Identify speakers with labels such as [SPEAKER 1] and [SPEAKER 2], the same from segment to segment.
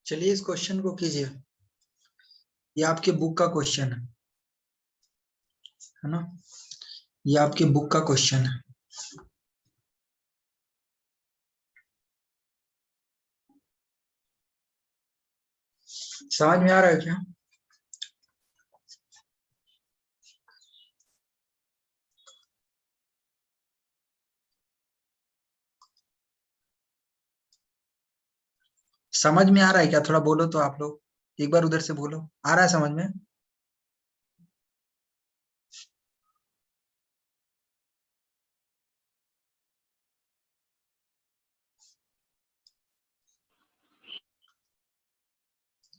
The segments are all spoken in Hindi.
[SPEAKER 1] चलिए इस क्वेश्चन को कीजिए। ये आपके बुक का क्वेश्चन है ना? ये आपके बुक का क्वेश्चन है। समझ में आ रहा है क्या? समझ में आ रहा है क्या? थोड़ा बोलो तो आप लोग, एक बार उधर से बोलो, आ रहा है समझ में?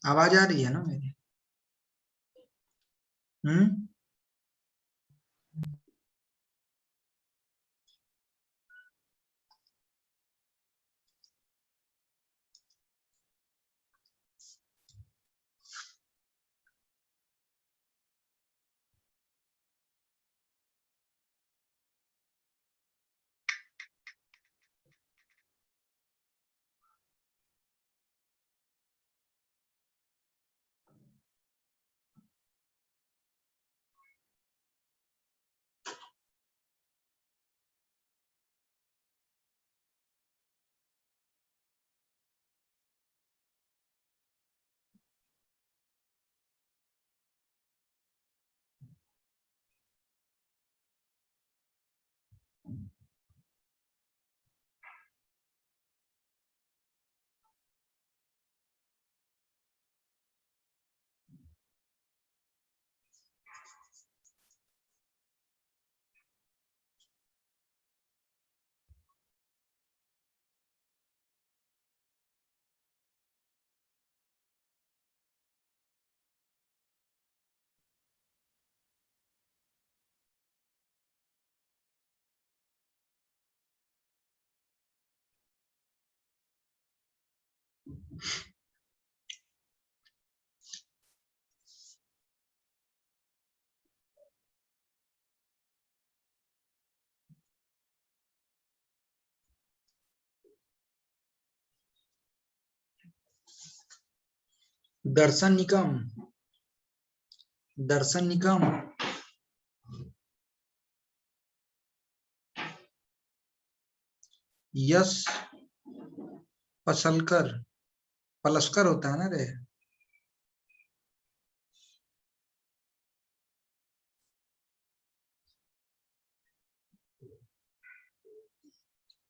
[SPEAKER 1] आवाज आ रही है ना मेरी? हम्म। दर्शन निकम, दर्शन निकम, यश पसलकर, पलस्कर होता है ना रे।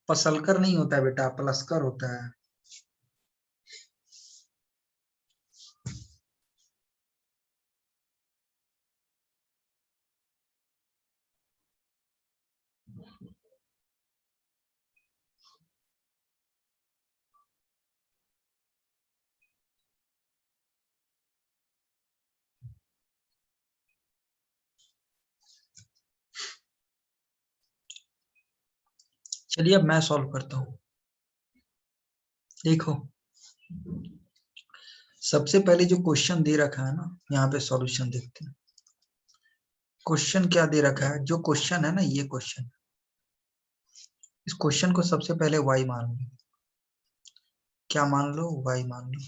[SPEAKER 1] पसलकर नहीं होता है बेटा, पलस्कर होता है। चलिए अब मैं सॉल्व करता हूँ। देखो, सबसे पहले जो क्वेश्चन दे रखा है ना, यहाँ पे सॉल्यूशन देखते हैं। क्वेश्चन क्या दे रखा है? जो क्वेश्चन है ना, ये क्वेश्चन, इस क्वेश्चन को सबसे पहले y मान लो। क्या मान लो? y मान लो।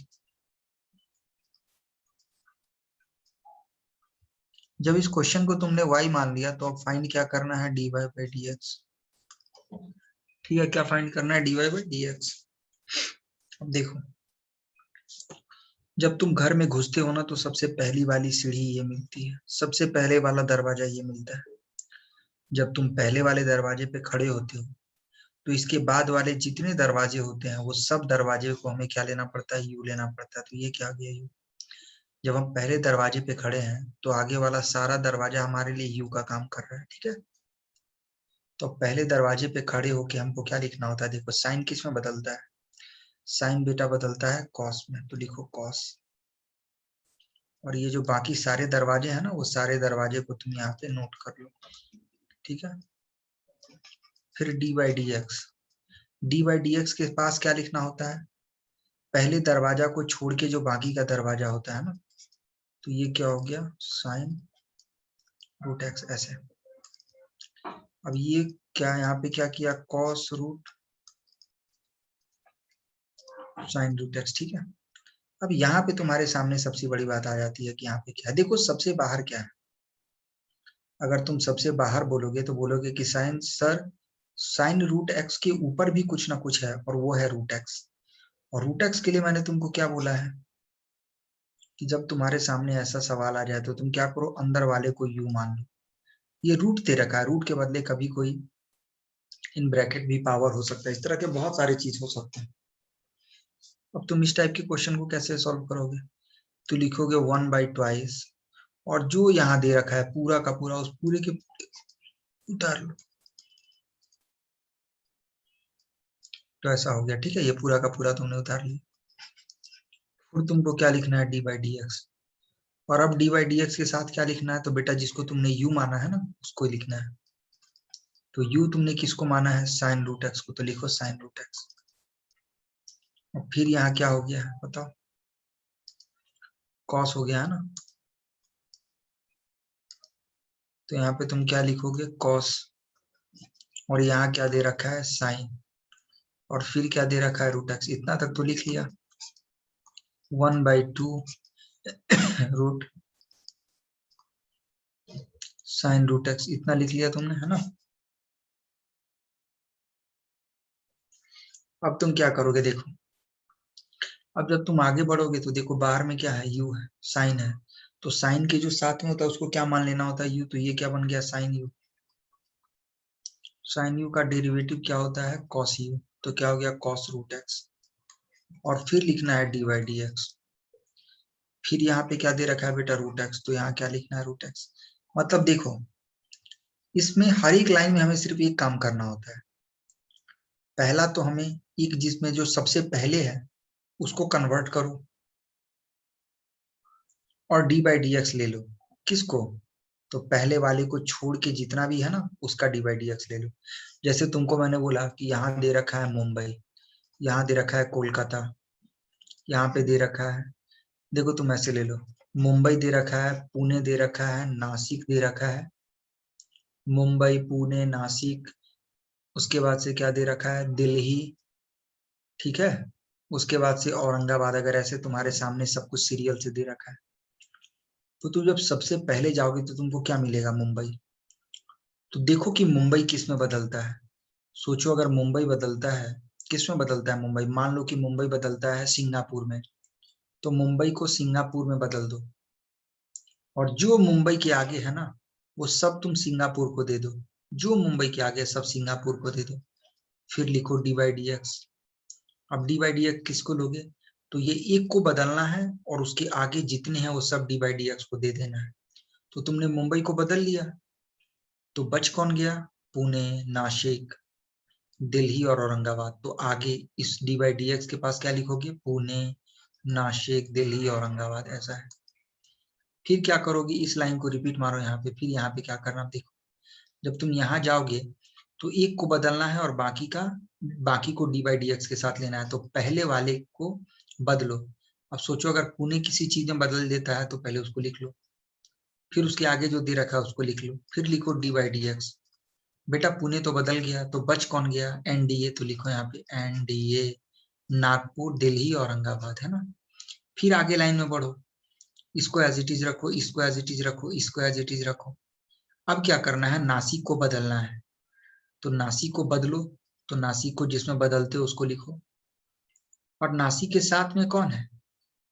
[SPEAKER 1] जब इस क्वेश्चन को तुमने y मान लिया तो अब फाइंड क्या करना है? dy by dx। ठीक है, क्या फाइंड करना है? dy by dx। अब देखो, जब तुम घर में घुसते हो ना तो सबसे पहली वाली सीढ़ी ये मिलती है, सबसे पहले वाला दरवाजा ये मिलता है। जब तुम पहले वाले दरवाजे पे खड़े होते हो तो इसके बाद वाले जितने दरवाजे होते हैं वो सब दरवाजे को हमें क्या लेना पड़ता है? यू लेना पड़ता है। तो ये क्या आ गया? यू। जब हम पहले दरवाजे पे खड़े हैं तो आगे वाला सारा दरवाजा हमारे लिए यू का काम कर रहा है। ठीक है, तो पहले दरवाजे पे खड़े होके हमको क्या लिखना होता है? देखो, साइन किस में बदलता है? साइन बेटा बदलता है कॉस में, तो लिखो कॉस। और ये जो बाकी सारे दरवाजे हैं ना, वो सारे दरवाजे को तुम यहाँ पे नोट कर लो। ठीक है, फिर D by D x. D by D x के पास क्या लिखना होता है? पहले दरवाजा को छोड़ के जो बाकी का दरवाजा होता है ना, तो ये क्या हो गया? साइन रूट एक्स ऐसे। अब ये क्या यहाँ पे क्या किया? Cos root sine root X. ठीक है, अब यहाँ पे तुम्हारे सामने सबसे बड़ी बात आ जाती है कि यहाँ पे क्या है। देखो, सबसे बाहर क्या है? अगर तुम सबसे बाहर बोलोगे तो बोलोगे कि sine sir, sine root X के ऊपर भी कुछ ना कुछ है और वो है रूट एक्स। और रूट एक्स के लिए मैंने तुमको क्या बोला है कि जब तुम्हारे सामने ऐसा सवाल आ जाए तो तुम क्या करो? अंदर वाले को यू मान लो। ये रूट दे रखा है, रूट के बदले कभी कोई इन ब्रैकेट भी पावर हो सकता है। इस तरह के बहुत सारे चीज हो सकते हैं। अब तुम इस टाइप के क्वेश्चन को कैसे सॉल्व करोगे? तो लिखोगे 1/2 और जो यहाँ दे रखा है पूरा का पूरा, उस पूरे के उतार लो। तो ऐसा हो गया। ठीक है, ये पूरा का पूरा तुमने उतार लिया। फिर तुमको क्या लिखना है? D by D x. और अब डी बाई डी एक्स के साथ क्या लिखना है? तो बेटा जिसको तुमने यू माना है ना, उसको ही लिखना है। तो यू तुमने किसको माना है? साइन रूट एक्स को, तो लिखो साइन रूट एक्स। और फिर यहाँ क्या हो गया है बताओ? कॉस हो गया है ना, तो यहाँ पे तुम क्या लिखोगे? कॉस। और यहाँ क्या दे रखा है? साइन। और फिर क्या दे रखा है? Root X. इतना तक तो लिख लिया। 1/2 रूट साइन रूट एक्स, इतना लिख लिया तुमने, है ना। अब तुम क्या करोगे? देखो, अब जब तुम आगे बढ़ोगे तो देखो बाहर में क्या है? यू है, साइन है। तो साइन के जो साथ में होता है उसको क्या मान लेना होता है? यू। तो ये क्या बन गया? Sine U. साइन यू का डेरिवेटिव क्या होता है? Cos U. तो क्या हो गया? Cos root X. और फिर लिखना है डी बाई डी एक्स। फिर यहाँ पे क्या दे रखा है बेटा? Root X. तो यहाँ क्या लिखना है? Root X. मतलब देखो, इसमें हर एक लाइन में हमें सिर्फ एक काम करना होता है। पहला तो हमें एक जिसमें जो सबसे पहले है उसको कन्वर्ट करो और डी बाई डी एक्स ले लो। किसको? तो पहले वाले को छोड़ के जितना भी है ना, उसका डी बाई डी एक्स ले लो। जैसे तुमको मैंने बोला कि यहाँ दे रखा है मुंबई, यहाँ दे रखा है कोलकाता, यहाँ पे दे रखा है, देखो तुम ऐसे ले लो, मुंबई दे रखा है, पुणे दे रखा है, नासिक दे रखा है, मुंबई, पुणे, नासिक, उसके बाद से क्या दे रखा है, दिल्ली, ठीक है, उसके बाद से औरंगाबाद। अगर ऐसे तुम्हारे सामने सब कुछ सीरियल से दे रखा है, तो तुम जब सबसे पहले जाओगे तो तुमको क्या मिलेगा, मुंबई। तो देखो कि मुंबई किस में बदलता है। सोचो अगर मुंबई बदलता है, किस में बदलता है मुंबई, मान लो कि मुंबई बदलता है सिंगापुर में, तो मुंबई को सिंगापुर में बदल दो, और जो मुंबई के आगे है ना, वो सब तुम सिंगापुर को दे दो, जो मुंबई के आगे है, सब सिंगापुर को दे दो। फिर लिखो डी बाई डी एक्स। अब डी बाई डी एक्स किसको लोगे, तो ये एक को बदलना है और उसके आगे जितने हैं वो सब डी बाई डी एक्स को दे देना है। तो तुमने मुंबई को बदल लिया, तो बच कौन गया, पुणे, नासिक, दिल्ली और औरंगाबाद। तो आगे इस डी बाई डी एक्स के पास क्या लिखोगे, पुणे, नासिक, दिल्ली, औरंगाबाद, ऐसा है। फिर क्या करोगे, इस लाइन को रिपीट मारो यहाँ पे, फिर यहाँ पे क्या करना देखो। जब तुम यहाँ जाओगे तो एक को बदलना है और बाकी को डी बाई डी एक्स के साथ लेना है, तो पहले वाले को बदलो। अब सोचो अगर पुणे किसी चीज में बदल देता है तो पहले उसको लिख लो, फिर उसके आगे जो दे रखा है उसको लिख लो, फिर लिखो डी बाई डी एक्स। बेटा पुणे तो बदल गया, तो बच कौन गया, एनडीए, तो लिखो यहाँ पे एनडीए, नागपुर, दिल्ली, औरंगाबाद, है ना। फिर आगे लाइन में बढ़ो, इसको एज इट इज रखो, इसको एज इट इज रखो, इसको एज इट इज रखो। अब क्या करना है, नासिक को बदलना है, तो नासिक को बदलो, तो नासिक को जिसमें बदलते हो उसको लिखो, और नासिक के साथ में कौन है,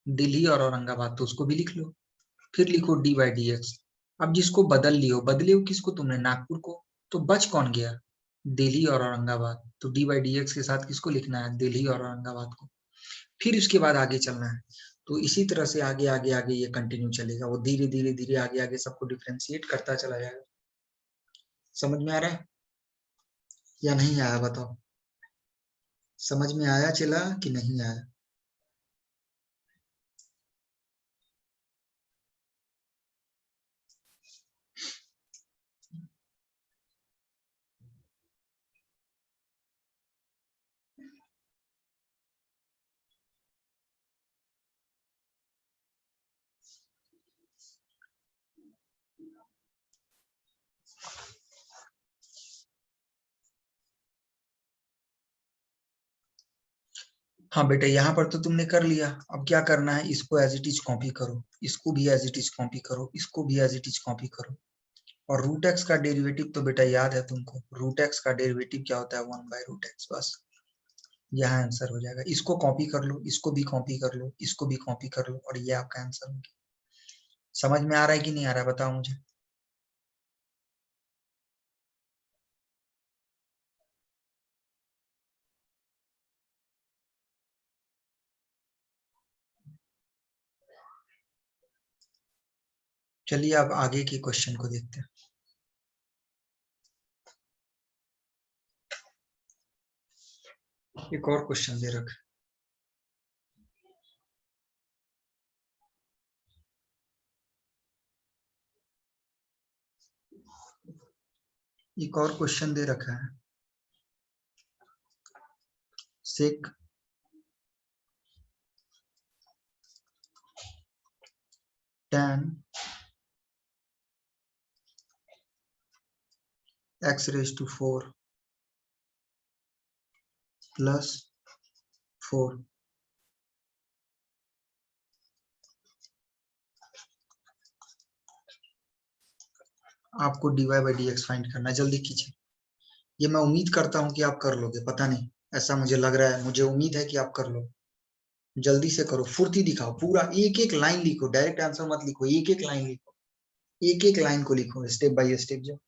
[SPEAKER 1] दिल्ली और औरंगाबाद, तो उसको भी लिख लो। फिर लिखो डी बाई डी एक्स। अब जिसको बदले हो किसको तुमने, नागपुर को, तो बच कौन गया, दिल्ली और औरंगाबाद, तो डी बाई डी एक्स के साथ किसको लिखना है, दिल्ली और औरंगाबाद को। फिर इसके बाद आगे चलना है। तो इसी तरह से आगे आगे आगे ये कंटिन्यू चलेगा, वो धीरे धीरे धीरे आगे आगे सबको डिफ्रेंशिएट करता चला जाएगा। समझ में आ रहा है या नहीं आया, बताओ, समझ में आया चला कि नहीं आया। हाँ बेटा, यहाँ पर तो तुमने कर लिया, अब क्या करना है, इसको एज इट इज कॉपी करो, इसको भी एज इट इज कॉपी करो, इसको भी एज इट इज कॉपी करो। और रूट एक्स का डेरिवेटिव तो बेटा याद है तुमको, रूट एक्स का डेरिवेटिव क्या होता है, 1/√x, बस यहाँ आंसर हो जाएगा। इसको कॉपी कर लो, इसको भी कॉपी कर लो, इसको भी कॉपी कर लो, और ये आपका आंसर हो गया। समझ में आ रहा है कि नहीं आ रहा है, बताओ मुझे। चलिए अब आगे के क्वेश्चन को देखते हैं। एक और क्वेश्चन दे रखा है, एक और क्वेश्चन दे रखा है, सेक tan x⁴ + 4। आपको dy/dx फाइंड करना है, जल्दी कीजिए। ये मैं उम्मीद करता हूँ कि आप कर लोगे, पता नहीं, ऐसा मुझे लग रहा है, मुझे उम्मीद है कि आप कर लो। जल्दी से करो, फुर्ती दिखाओ, पूरा एक एक लाइन लिखो, डायरेक्ट आंसर मत लिखो, एक एक लाइन लिखो, एक एक लाइन को लिखो स्टेप बाय स्टेप जो।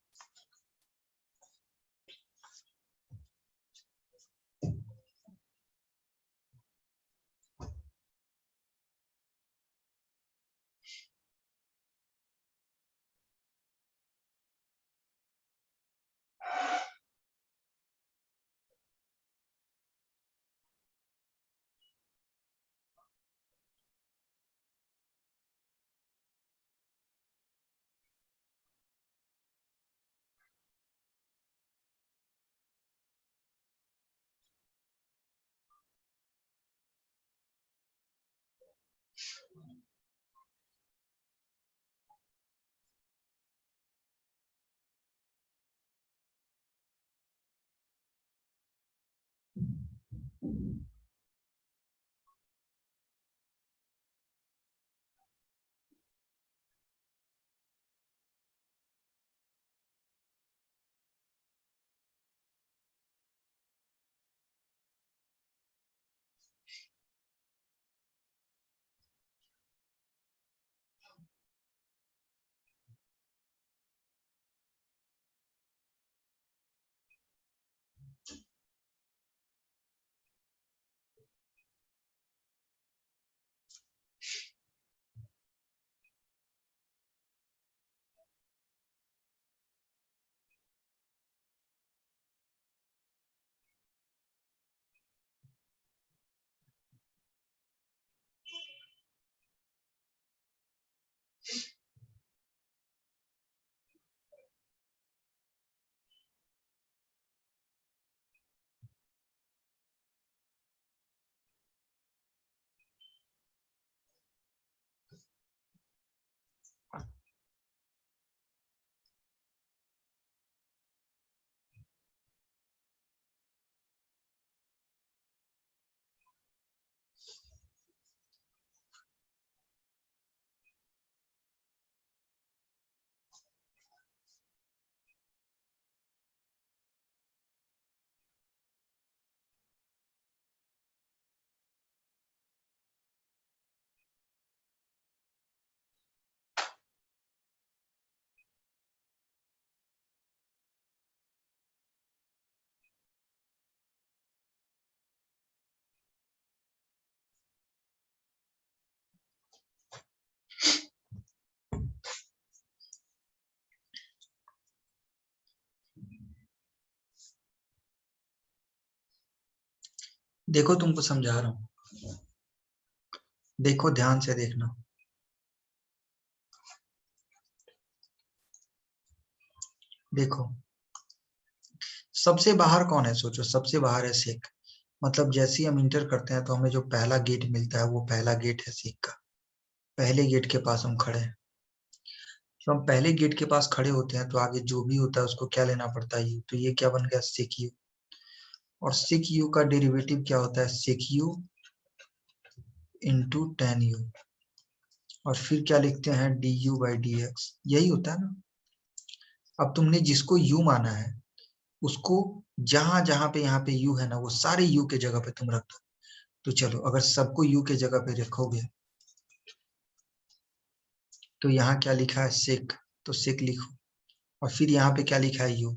[SPEAKER 1] देखो तुमको समझा रहा हूँ, देखो ध्यान से देखना। देखो सबसे बाहर कौन है, सोचो सबसे बाहर है सिख। मतलब जैसे ही हम इंटर करते हैं तो हमें जो पहला गेट मिलता है वो पहला गेट है सिख का। पहले गेट के पास हम खड़े हैं। जब हम पहले गेट के पास खड़े होते हैं तो आगे जो भी होता है उसको क्या लेना पड़ता है, यू। तो ये क्या बन गया, सिख यू। और सिख यू का डेरिवेटिव क्या होता है, Sikh you into ten you. और फिर क्या लिखते हैं, D u by D x. यही होता है ना। अब तुमने जिसको यू माना है उसको जहां जहां पे यहाँ पे यू है ना, वो सारे यू के जगह पे तुम रख दो। तो चलो अगर सबको यू के जगह पे रखोगे तो यहाँ क्या लिखा है, सिक। तो सिक लिखो। और फिर यहाँ पे क्या लिखा है, यू।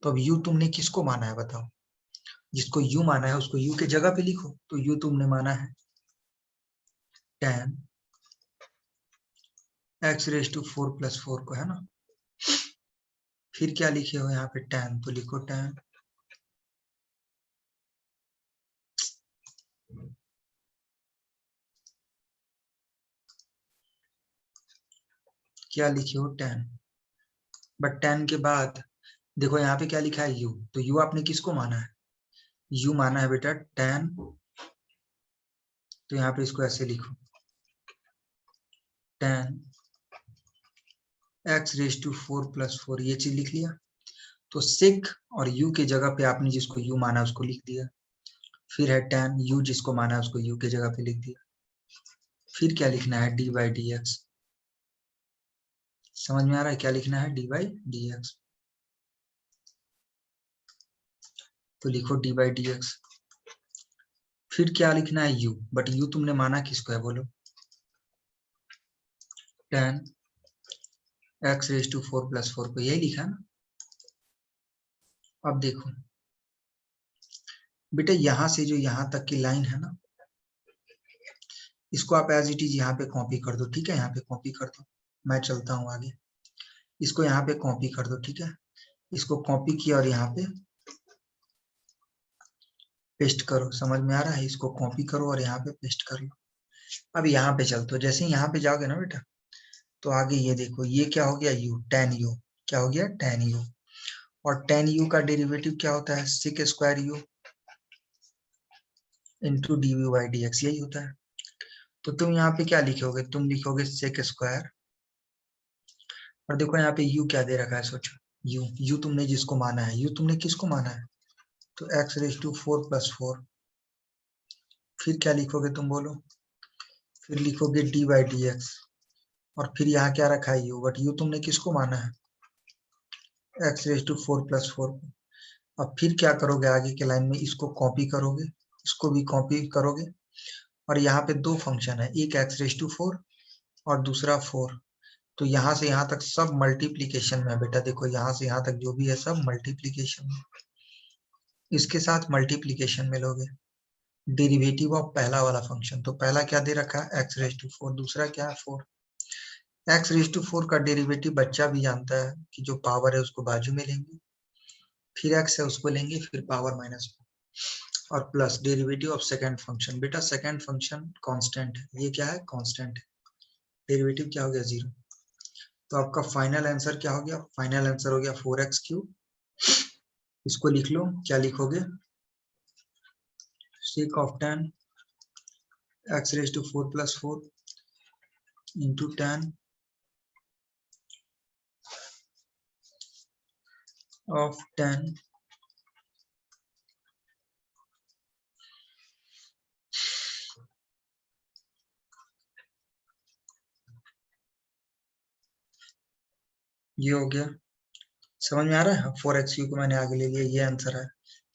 [SPEAKER 1] तो अब यू तुमने किसको माना है बताओ। जिसको यू माना है उसको यू के जगह पे लिखो। तो यू तुमने माना है tan x रेज टू 4 + 4 को, है ना। फिर क्या लिखे हो यहाँ पे, tan। तो लिखो tan, क्या लिखे हो tan। बट tan के बाद देखो यहाँ पे क्या लिखा है, यू। तो यू आपने किसको माना है, यू माना है बेटा tan। तो यहाँ पे इसको ऐसे लिखो, tan x रेज टू 4 + 4, ये चीज लिख लिया। तो सिक और यू के जगह पे आपने जिसको यू माना उसको लिख दिया। फिर है tan, यू जिसको माना है उसको यू के जगह पे लिख दिया। फिर क्या लिखना है, डी बाई डी एक्स। समझ में आ रहा है क्या लिखना है, डी बाई डी एक्स। तो लिखो डी बाई डी एक्स। फिर क्या लिखना है, यू। बट यू तुमने माना किसको है बोलो, tan x रेज टू 4 + 4 को, यही लिखा है ना। अब देखो बेटा, यहां से जो यहां तक की लाइन है ना, इसको आप एज इट इज यहाँ पे कॉपी कर दो, ठीक है। यहाँ पे कॉपी कर दो, मैं चलता हूँ आगे। इसको यहाँ पे कॉपी कर दो, ठीक है। इसको कॉपी किया और यहाँ पे पेस्ट करो। समझ में आ रहा है, इसको कॉपी करो और यहाँ पे पेस्ट कर लो। अब यहाँ पे चलते हो, जैसे ही यहाँ पे जाओगे ना बेटा, तो आगे ये देखो, ये क्या हो गया, यू, tan यू। क्या हो गया, tan यू। और tan यू का डेरिवेटिव क्या होता है, sec square u into d u by D x, यही होता है। तो तुम यहाँ पे क्या लिखोगे, तुम लिखोगे सेक स्क्वायर, और देखो यहाँ पे यू क्या दे रखा है, सोचो यू तुमने जिसको माना है, यू तुमने किसको माना है, तो एक्स रेज टू 4+4। फिर क्या लिखोगे तुम बोलो, फिर लिखोगे डी बाई डी एक्स, और फिर यहाँ क्या रखा है यू, बट यू तुमने किसको माना है, एक्स रेज टू 4+4। अब फिर क्या करोगे, आगे के लाइन में इसको कॉपी करोगे, इसको भी कॉपी करोगे, और यहाँ पे दो फंक्शन है, एक एक्स रेज टू 4 और दूसरा 4। तो यहाँ से यहाँ तक सब मल्टीप्लीकेशन में है बेटा, देखो यहाँ से यहाँ तक जो भी है सब मल्टीप्लीकेशन में, इसके साथ मल्टीप्लीकेशन में लोगे डेरिवेटिव ऑफ पहला वाला फंक्शन। तो पहला क्या दे रखा है, एक्स रेज टू 4, दूसरा क्या है 4। एक्स रेज टू 4 का डेरिवेटिव बच्चा भी जानता है कि जो पावर है उसको बाजू में लेंगे, फिर एक्स है उसको लेंगे, फिर पावर माइनस और plus derivative of second function. बेटा सेकंड फंक्शन कांस्टेंट है, ये क्या है कांस्टेंट है, डेरिवेटिव क्या हो गया 0। तो आपका फाइनल आंसर क्या हो गया, फाइनल आंसर हो गया 4x3। इसको लिख लो, क्या लिखोगे, sec of tan x raised to 4+4 into tan of tan ये हो गया। समझ में आ रहा है, 4x3 को मैंने आगे ले लिया, ये आंसर है।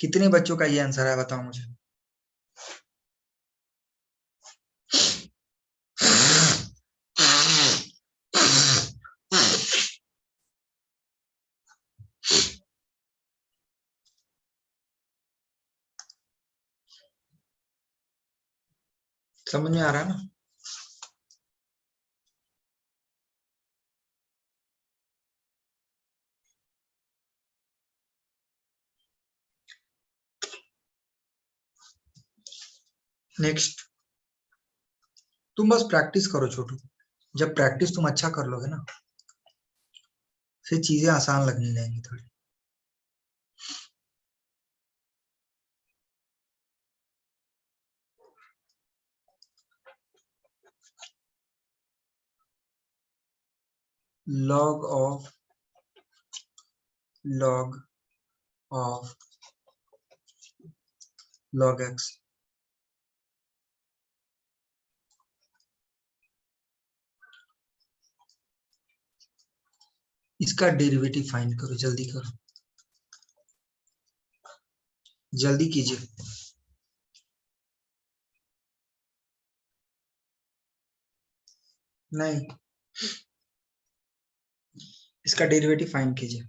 [SPEAKER 1] कितने बच्चों का ये आंसर है बताओ मुझे। समझ में आ रहा है ना। नेक्स्ट, तुम बस प्रैक्टिस करो छोटू, जब प्रैक्टिस तुम अच्छा कर लोगे ना, फिर चीजें आसान लगने लगेंगी थोड़ी। log of log of log x, इसका डेरिवेटिव फाइंड करो, जल्दी करो, जल्दी कीजिए। नहीं, इसका डेरिवेटिव फाइंड कीजिए।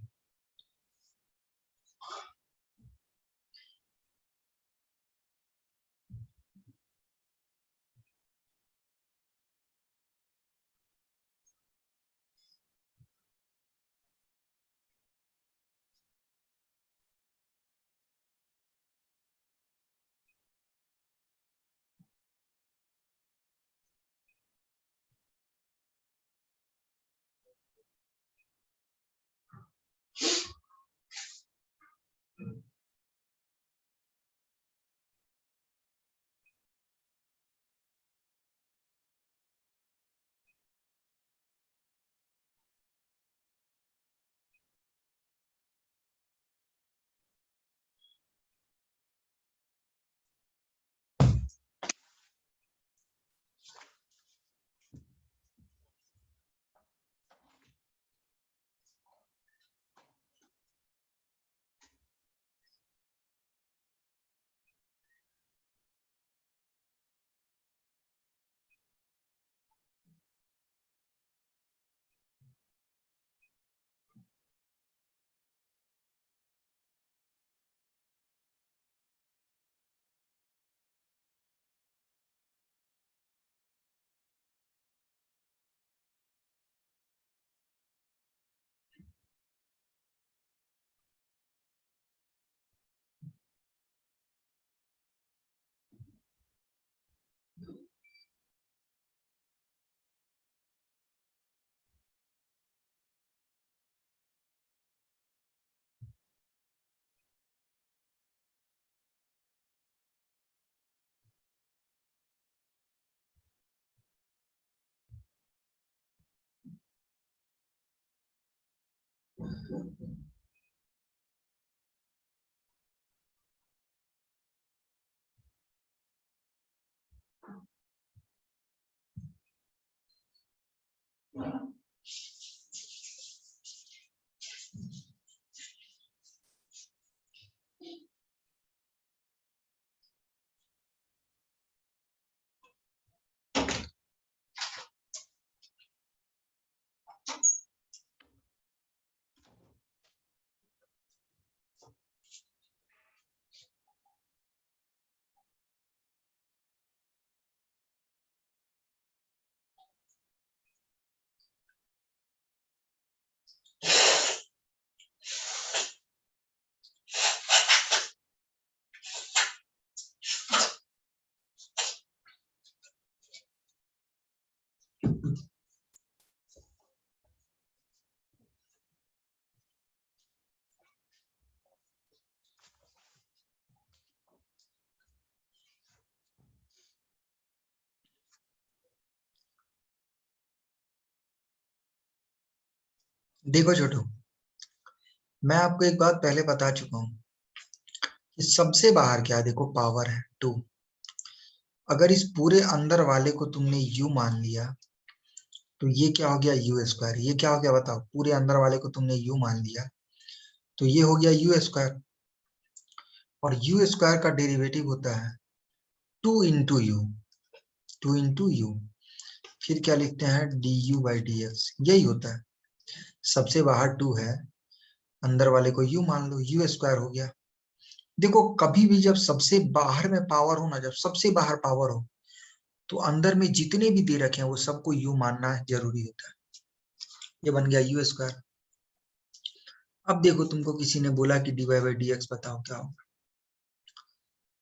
[SPEAKER 1] देखो छोटू, मैं आपको एक बात पहले बता चुका हूँ कि सबसे बाहर क्या है, देखो पावर है 2। अगर इस पूरे अंदर वाले को तुमने यू मान लिया तो ये क्या हो गया, यू स्क्वायर। ये क्या हो गया बताओ, पूरे अंदर वाले को तुमने यू मान लिया तो ये हो गया यू स्क्वायर। और यू स्क्वायर का डेरिवेटिव होता है 2 इंटू यू। 2 इंटू यू, फिर क्या लिखते हैं, D u by D x. यही होता है, सबसे बाहर 2 है, अंदर वाले को यू मान लो, यू स्क्वायर हो गया। देखो कभी भी जब सबसे बाहर में पावर हो ना, जब सबसे बाहर पावर हो तो अंदर में जितने भी दे रखे हैं वो सबको यू मानना जरूरी होता है। ये बन गया यू स्क्वायर। अब देखो तुमको किसी ने बोला कि D Y by D X बताओ क्या होगा,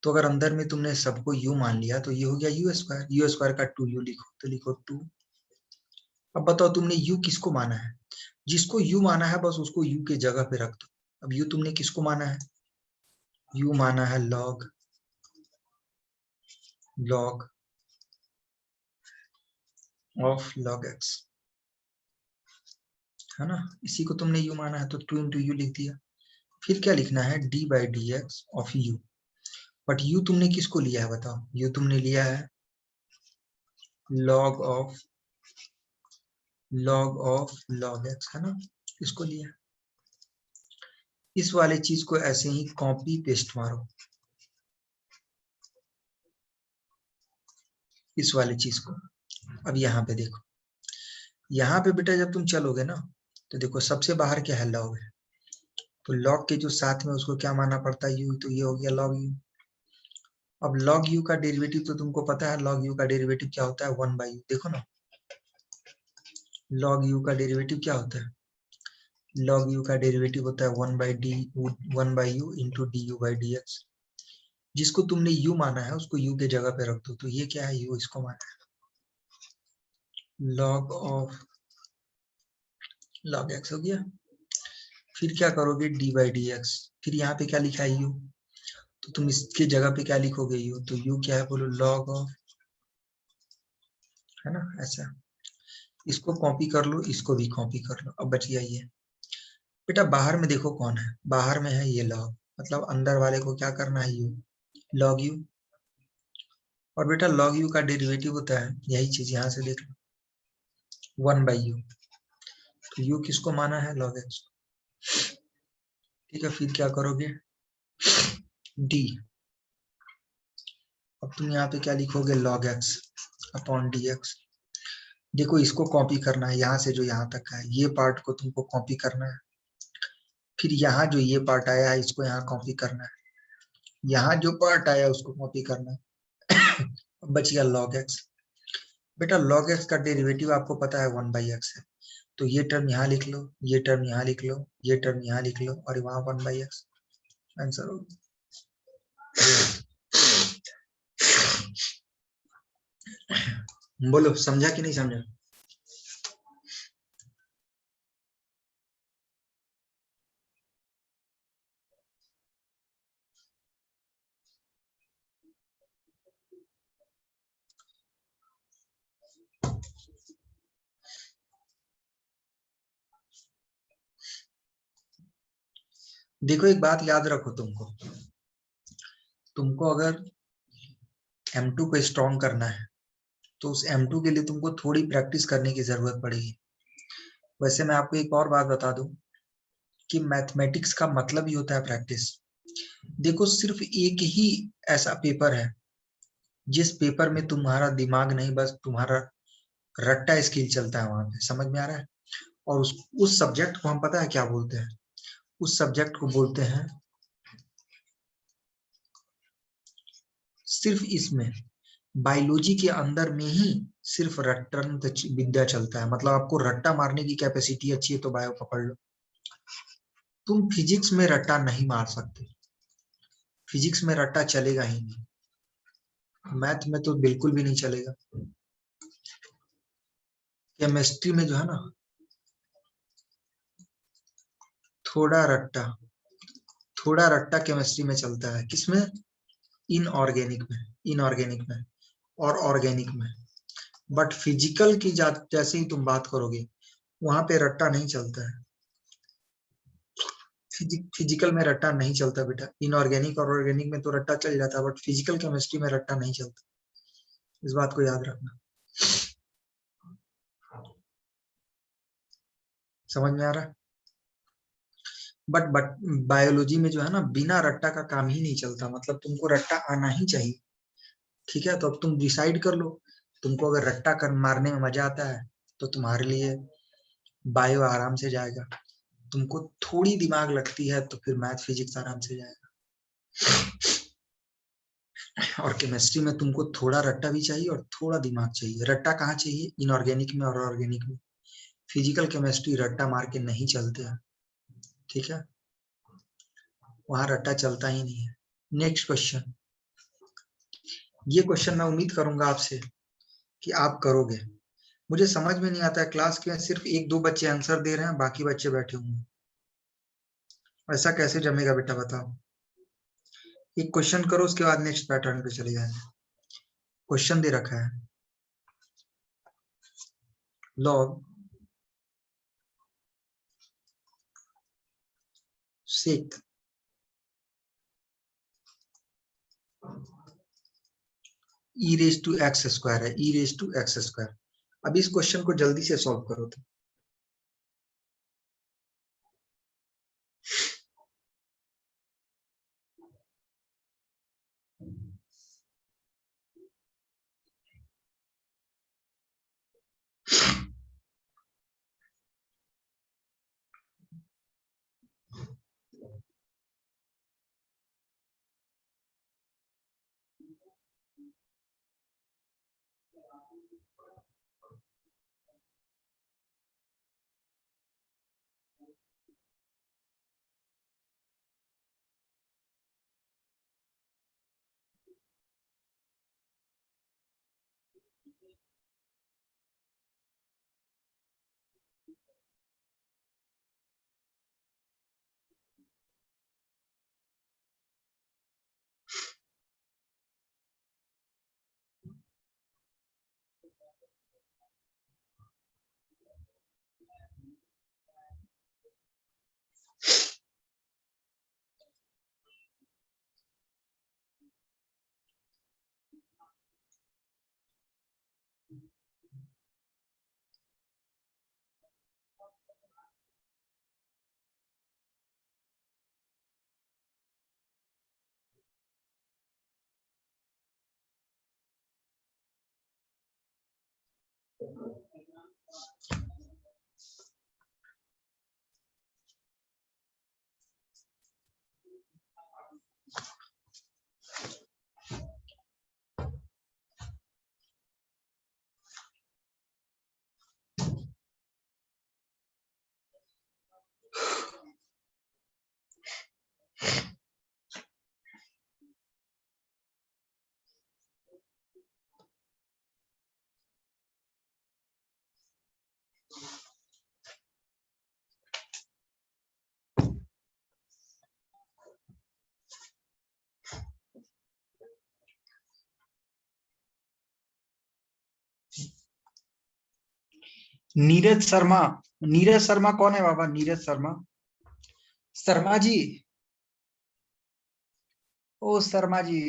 [SPEAKER 1] तो अगर अंदर में तुमने सबको यू मान लिया तो ये हो गया यू स्क्वायर। यू स्क्वायर का 2u लिखो तो लिखो 2। अब बताओ तुमने u किसको माना है, जिसको u माना है बस उसको u के जगह पे रख दो। अब u तुमने किसको माना है, u माना है log log of log x, है ना। इसी को तुमने u माना है तो 2 इंटू यू लिख दिया। फिर क्या लिखना है, d by D x of u। But u तुमने किसको लिया है बताओ, u तुमने लिया है log ऑफ log x, है ना, इसको लिया। इस वाले चीज को ऐसे ही कॉपी पेस्ट मारो, इस वाले चीज को। अब यहाँ पे देखो, यहाँ पे बेटा जब तुम चलोगे ना तो देखो सबसे बाहर क्या है, लॉग है। तो लॉग के जो साथ में उसको क्या मानना पड़ता है, यू, तो ये हो गया लॉग यू। अब लॉग यू का डेरिवेटिव तो तुमको पता है, लॉग यू का डेरिवेटिव क्या होता है, 1/u। देखो ना, लॉग यू का डेरिवेटिव क्या होता है, लॉग यू का डेरिवेटिव होता है 1/u into d u by D x. जिसको तुमने यू माना है उसको यू के जगह पे रख दो, तो ये क्या है, यू इसको माना है, लॉग ऑफ लॉग एक्स हो गया। फिर क्या करोगे, डी बाई डी एक्स। फिर यहाँ पे क्या लिखा है, यू, तो तुम इसके जगह पे क्या लिखोगे, यू, तो यू क्या है बोलो, लॉग ऑफ, है ना, ऐसा। इसको कॉपी कर लो, इसको भी कॉपी कर लो। अब बच गया ये। बेटा बाहर में देखो कौन है, बाहर में है ये लॉग, मतलब अंदर वाले को क्या करना है, यू, लॉग यू। और बेटा लॉग यू का डेरिवेटिव होता है यही चीज, यहाँ से देख लो, 1/u। तो यू किसको माना है, लॉग एक्स। ठीक है, फिर क्या करोगे, डी। अब तुम यहाँ पे क्या लिखोगे, log x upon D x. देखो इसको कॉपी करना है, यहाँ से जो यहाँ तक का है ये पार्ट को तुमको कॉपी करना है। फिर यहाँ जो ये पार्ट आया है इसको यहाँ कॉपी करना है, यहाँ जो पार्ट आया उसको कॉपी करना है। बच गया लॉग एक्स। बेटा लॉग एक्स का डेरिवेटिव आपको पता है 1/x है, तो ये टर्म यहाँ लिख लो, ये टर्म यहाँ लिख लो, ये टर्म यहाँ लिख लो, और वहां 1/x आंसर हो। बोलो समझा कि नहीं समझा। देखो एक बात याद रखो, तुमको अगर M2 को स्ट्रॉन्ग करना है तो उस M2 के लिए तुमको थोड़ी प्रैक्टिस करने की जरूरत पड़ेगी। वैसे मैं आपको एक और बात बता दूं कि मैथमेटिक्स का मतलब ही होता है प्रैक्टिस। देखो सिर्फ एक ही ऐसा पेपर है जिस पेपर में तुम्हारा दिमाग नहीं, बस तुम्हारा रट्टा स्किल चलता है वहां पे। समझ में आ रहा है? और उस सब्जेक्ट को हम पता है क्या बोलते हैं? उस सब्जेक्ट को बोलते हैं, सिर्फ इसमें बायोलॉजी के अंदर में ही सिर्फ रट्टन विद्या चलता है। मतलब आपको रट्टा मारने की कैपेसिटी अच्छी है तो बायो पकड़ लो। तुम फिजिक्स में रट्टा नहीं मार सकते, फिजिक्स में रट्टा चलेगा ही नहीं, मैथ में तो बिल्कुल भी नहीं चलेगा। केमिस्ट्री में जो है ना, थोड़ा रट्टा, थोड़ा रट्टा केमिस्ट्री में चलता है। किसमें? इनऑर्गेनिक में, इनऑर्गेनिक में और ऑर्गेनिक में। बट फिजिकल की जैसे ही तुम बात करोगे वहां पे रट्टा नहीं चलता है। फिजिकल में रट्टा नहीं चलता बेटा। इनऑर्गेनिक और ऑर्गेनिक में तो रट्टा चल जाता है, बट फिजिकल केमिस्ट्री में रट्टा नहीं चलता। इस बात को याद रखना। समझ में आ रहा है? बट बायोलॉजी में जो है ना, बिना रट्टा का काम ही नहीं चलता। मतलब तुमको रट्टा आना ही चाहिए। ठीक है, तो अब तुम डिसाइड कर लो। तुमको अगर रट्टा कर मारने में मजा आता है तो तुम्हारे लिए बायो आराम से जाएगा। तुमको थोड़ी दिमाग लगती है तो फिर मैथ फिजिक्स आराम से जाएगा। और केमिस्ट्री में तुमको थोड़ा रट्टा भी चाहिए और थोड़ा दिमाग चाहिए। रट्टा कहाँ चाहिए? इनऑर्गेनिक में और ऑर्गेनिक में। फिजिकल केमिस्ट्री रट्टा मार के नहीं चलते हैं। ठीक है, वहां रट्टा चलता ही नहीं है। Next question. ये क्वेश्चन मैं उम्मीद करूंगा आपसे कि आप करोगे। मुझे समझ में नहीं आता है, क्लास के सिर्फ एक दो बच्चे आंसर दे रहे हैं, बाकी बच्चे बैठे हुए हैं। ऐसा कैसे जमेगा बेटा, बताओ। एक क्वेश्चन करो, उसके बाद नेक्स्ट पैटर्न पे चले जाएंगे। क्वेश्चन दे रखा है, log sec E raise to X square है, E raise to X square. अब इस क्वेश्चन को जल्दी से सॉल्व करो तो। नीरज शर्मा, नीरज शर्मा कौन है बाबा? नीरज शर्मा, शर्मा जी ओ शर्मा जी,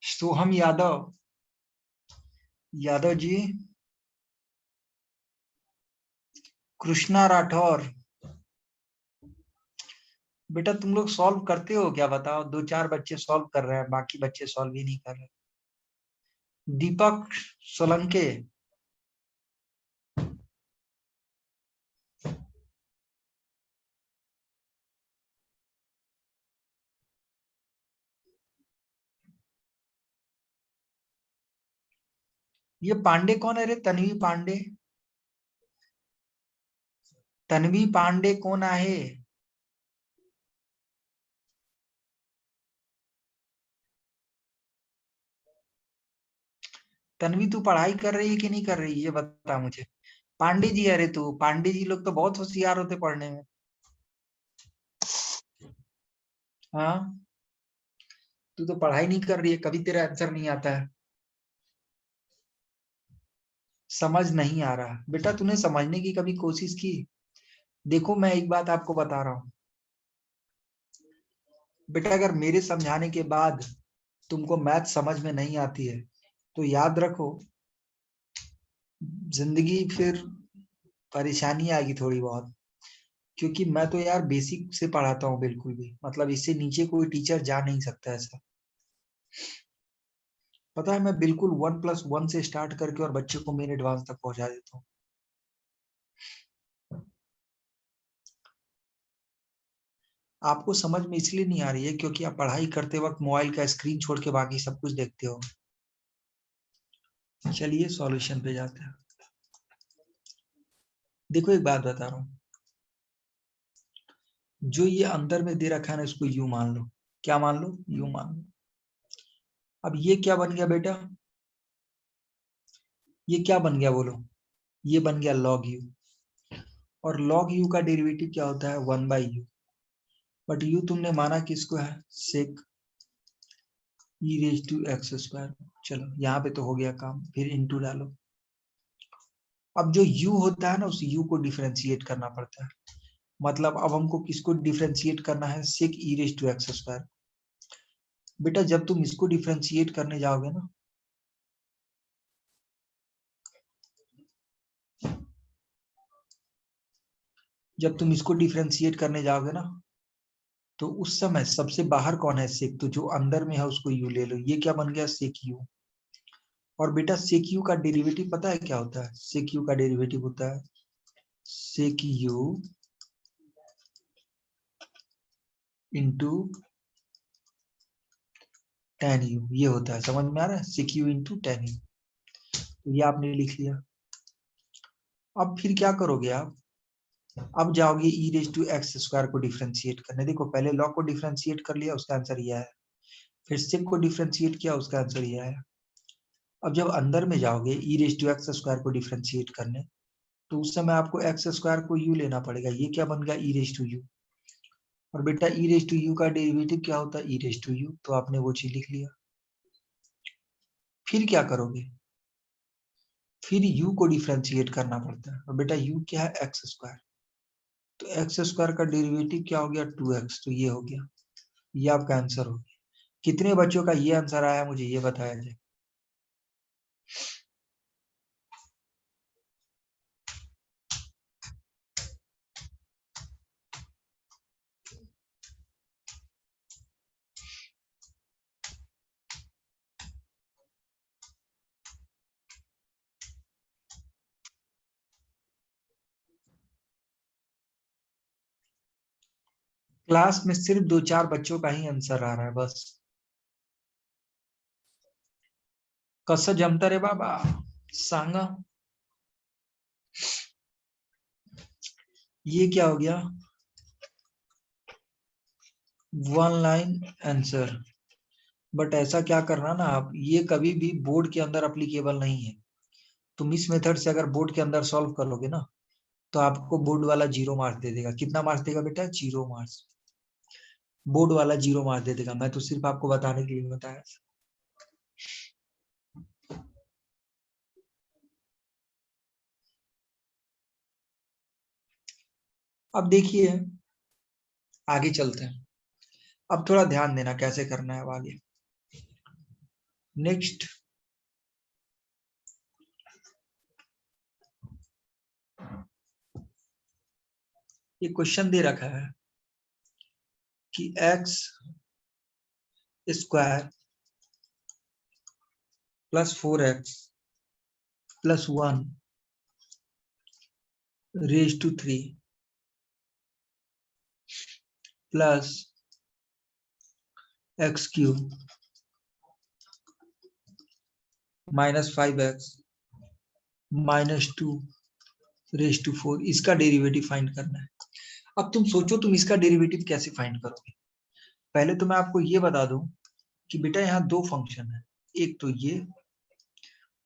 [SPEAKER 1] सोहम यादव, यादव जी, कृष्णा राठौर। बेटा तुम लोग सॉल्व करते हो क्या, बताओ? दो चार बच्चे सॉल्व कर रहे हैं, बाकी बच्चे सॉल्व ही नहीं कर रहे। दीपक सोलंके, ये पांडे कौन है रे? तन्वी पांडे, तन्वी पांडे कौन आहे? तन्वी तू पढ़ाई कर रही है कि नहीं कर रही है, ये बता मुझे। पांडे जी, अरे तू पांडे जी लोग तो बहुत होशियार होते पढ़ने में। हाँ, तू तो पढ़ाई नहीं कर रही है, कभी तेरा आंसर नहीं आता है। समझ नहीं आ रहा बेटा, तूने समझने की कभी कोशिश की? देखो मैं एक बात आपको बता रहा हूँ बेटा, अगर मेरे समझाने के बाद तुमको मैथ समझ में नहीं आती है तो याद रखो, जिंदगी फिर परेशानी आएगी थोड़ी बहुत। क्योंकि मैं तो यार बेसिक से पढ़ाता हूँ, बिल्कुल भी मतलब इससे नीचे कोई टीचर जा नहीं सकता ऐसा। पता है, मैं बिल्कुल 1+1 से स्टार्ट करके और बच्चे को मेन एडवांस तक पहुंचा देता हूँ। आपको समझ में इसलिए नहीं आ रही है क्योंकि आप पढ़ाई करते वक्त मोबाइल का स्क्रीन छोड़ के बाकी सब कुछ देखते हो। चलिए सॉल्यूशन पे जाते हैं। देखो एक बात बता रहा हूँ, जो ये अंदर में दे रखा है ना, इसको यू मान लो। क्या मान लो? यू मान लो। अब ये क्या बन गया बेटा? ये क्या बन गया बोलो? ये बन गया log u। और log u का डेरिवेटिव क्या होता है? 1/u। बट u तुमने माना किसको है? sec e raised to x square. चलो यहाँ पे तो हो गया काम, फिर इंटू डालो। अब जो u होता है ना, उस u को डिफरेंशिएट करना पड़ता है। मतलब अब हमको किसको डिफरेंशिएट करना है? sec e raised to x square. बेटा जब तुम इसको डिफरेंशिएट करने जाओगे ना, जब तुम इसको डिफरेंशिएट करने जाओगे ना, तो उस समय सबसे बाहर कौन है? सेक। तो जो अंदर में है उसको यू ले लो। ये क्या बन गया? सेक यू। और बेटा सेक यू का डेरिवेटिव पता है क्या होता है? सेक यू का डेरिवेटिव होता है सेक यू इंटू टेन यू। ये होता है, समझ में आ रहा है? सेक यू इंटू टेन यू। तो ये आपने लिख लिया। अब फिर क्या करोगे आप? अब जाओगे ई रेज टू एक्स स्क्वायर को डिफरेंशिएट करने। देखो पहले लॉग को डिफरेंशिएट कर लिया, उसका आंसर ये है। फिर सेक को डिफरेंशिएट किया, उसका आंसर ये है। अब जब अंदर में जाओगे ई रेज टू एक्स स्क्वायर को डिफरेंशिएट करने, तो उस समय आपको एक्स स्क्वायर को यू लेना पड़ेगा। ये क्या बन गया? ई रेज टू यू। और बेटा ई रेज टू यू का डेरिवेटिव क्या होता है? E raise to you. तो आपने वो चीज लिख लिया। फिर क्या करोगे? फिर यू को डिफरेंशिएट करना पड़ता है। और बेटा यू क्या है? X square. तो एक्स स्क्वायर का डेरिवेटिव क्या हो गया? 2x। तो ये हो गया, ये आपका आंसर हो गया। कितने बच्चों का ये आंसर आया मुझे ये बताया जाए। क्लास में सिर्फ दो चार बच्चों का ही आंसर आ रहा है बस। कसं जमता रे बाबा, सांगा। ये क्या हो गया? One line answer. बट ऐसा क्या करना ना आप, ये कभी भी बोर्ड के अंदर अप्लीकेबल नहीं है। तुम इस मेथड से अगर बोर्ड के अंदर सॉल्व करोगे ना, तो आपको बोर्ड वाला 0 मार्क्स दे देगा। कितना मार्क्स देगा बेटा? 0 मार्क्स। बोर्ड वाला 0 मार दे देगा, मैं तो सिर्फ आपको बताने के लिए बताया। अब देखिए आगे चलते हैं। अब थोड़ा ध्यान देना कैसे करना है अब आगे। नेक्स्ट ये क्वेश्चन दे रखा है कि x square plus 4x plus 1 raise to 3 plus x cube minus 5x minus 2 raise to 4, इसका डेरिवेटिव फाइंड करना है। अब तुम सोचो तुम इसका डेरिवेटिव कैसे फाइंड करोगे। पहले तो मैं आपको ये बता दूं कि बेटा यहाँ दो फंक्शन है, एक तो ये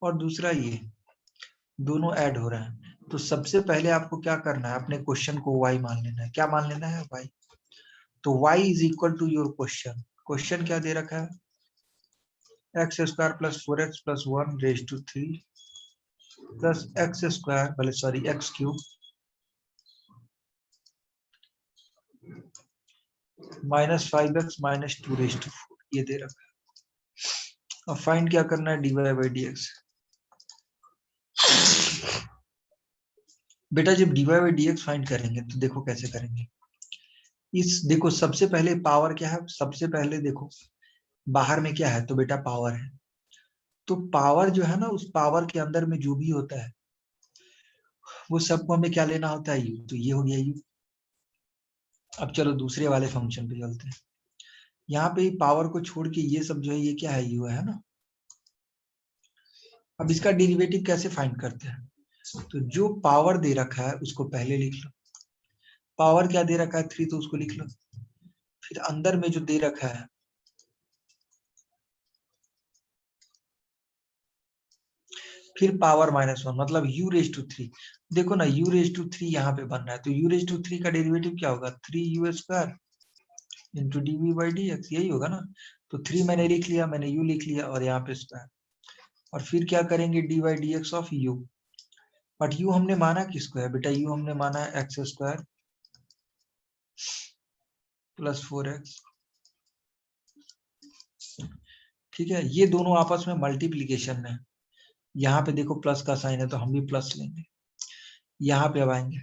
[SPEAKER 1] और दूसरा ये, दोनों ऐड हो रहे हैं। तो सबसे पहले आपको क्या करना है, अपने क्वेश्चन को y मान लेना है। क्या मान लेना है? y। तो y is equal to your question. Question क्या दे रखा है? X square plus 4x plus 1 raise to 3 plus x square भले sorry x cube minus 5x minus 2 raise to 4, ये दे रखा है। अब फाइंड क्या करना है? dy by dx। बेटा जब dy बाई dx फाइंड करेंगे तो देखो कैसे करेंगे। इस देखो सबसे पहले पावर क्या है, सबसे पहले देखो बाहर में क्या है, तो बेटा पावर है। तो पावर जो है ना, उस पावर के अंदर में जो भी होता है वो सबको हमें क्या लेना होता है? u। तो ये हो गया u। अब चलो दूसरे वाले फंक्शन पे चलते हैं। यहाँ पे पावर को छोड़ के ये सब जो है ये क्या है? u है ना। अब इसका डेरिवेटिव कैसे फाइंड करते हैं? तो जो पावर दे रखा है उसको पहले लिख लो। पावर क्या दे रखा है? 3, तो उसको लिख लो। फिर अंदर में जो दे रखा है फिर पावर -1 मतलब u रेज टू 3। देखो ना u रेज टू 3 यहाँ पे बन रहा है, तो u रेज टू 3 का डेरिवेटिव क्या होगा? 3u square into dv by dx, यही होगा ना। तो 3 मैंने लिख लिया, मैंने u लिख लिया और यहाँ पे स्क्वायर। और फिर क्या करेंगे? D by D x of u। But u हमने माना किसको है बेटा? u हमने माना है एक्स स्क्वायर प्लस 4x। ठीक है, ये दोनों आपस में मल्टीप्लीकेशन में है। यहाँ पे देखो प्लस का साइन है तो हम भी प्लस लेंगे। यहाँ पे अब आएंगे,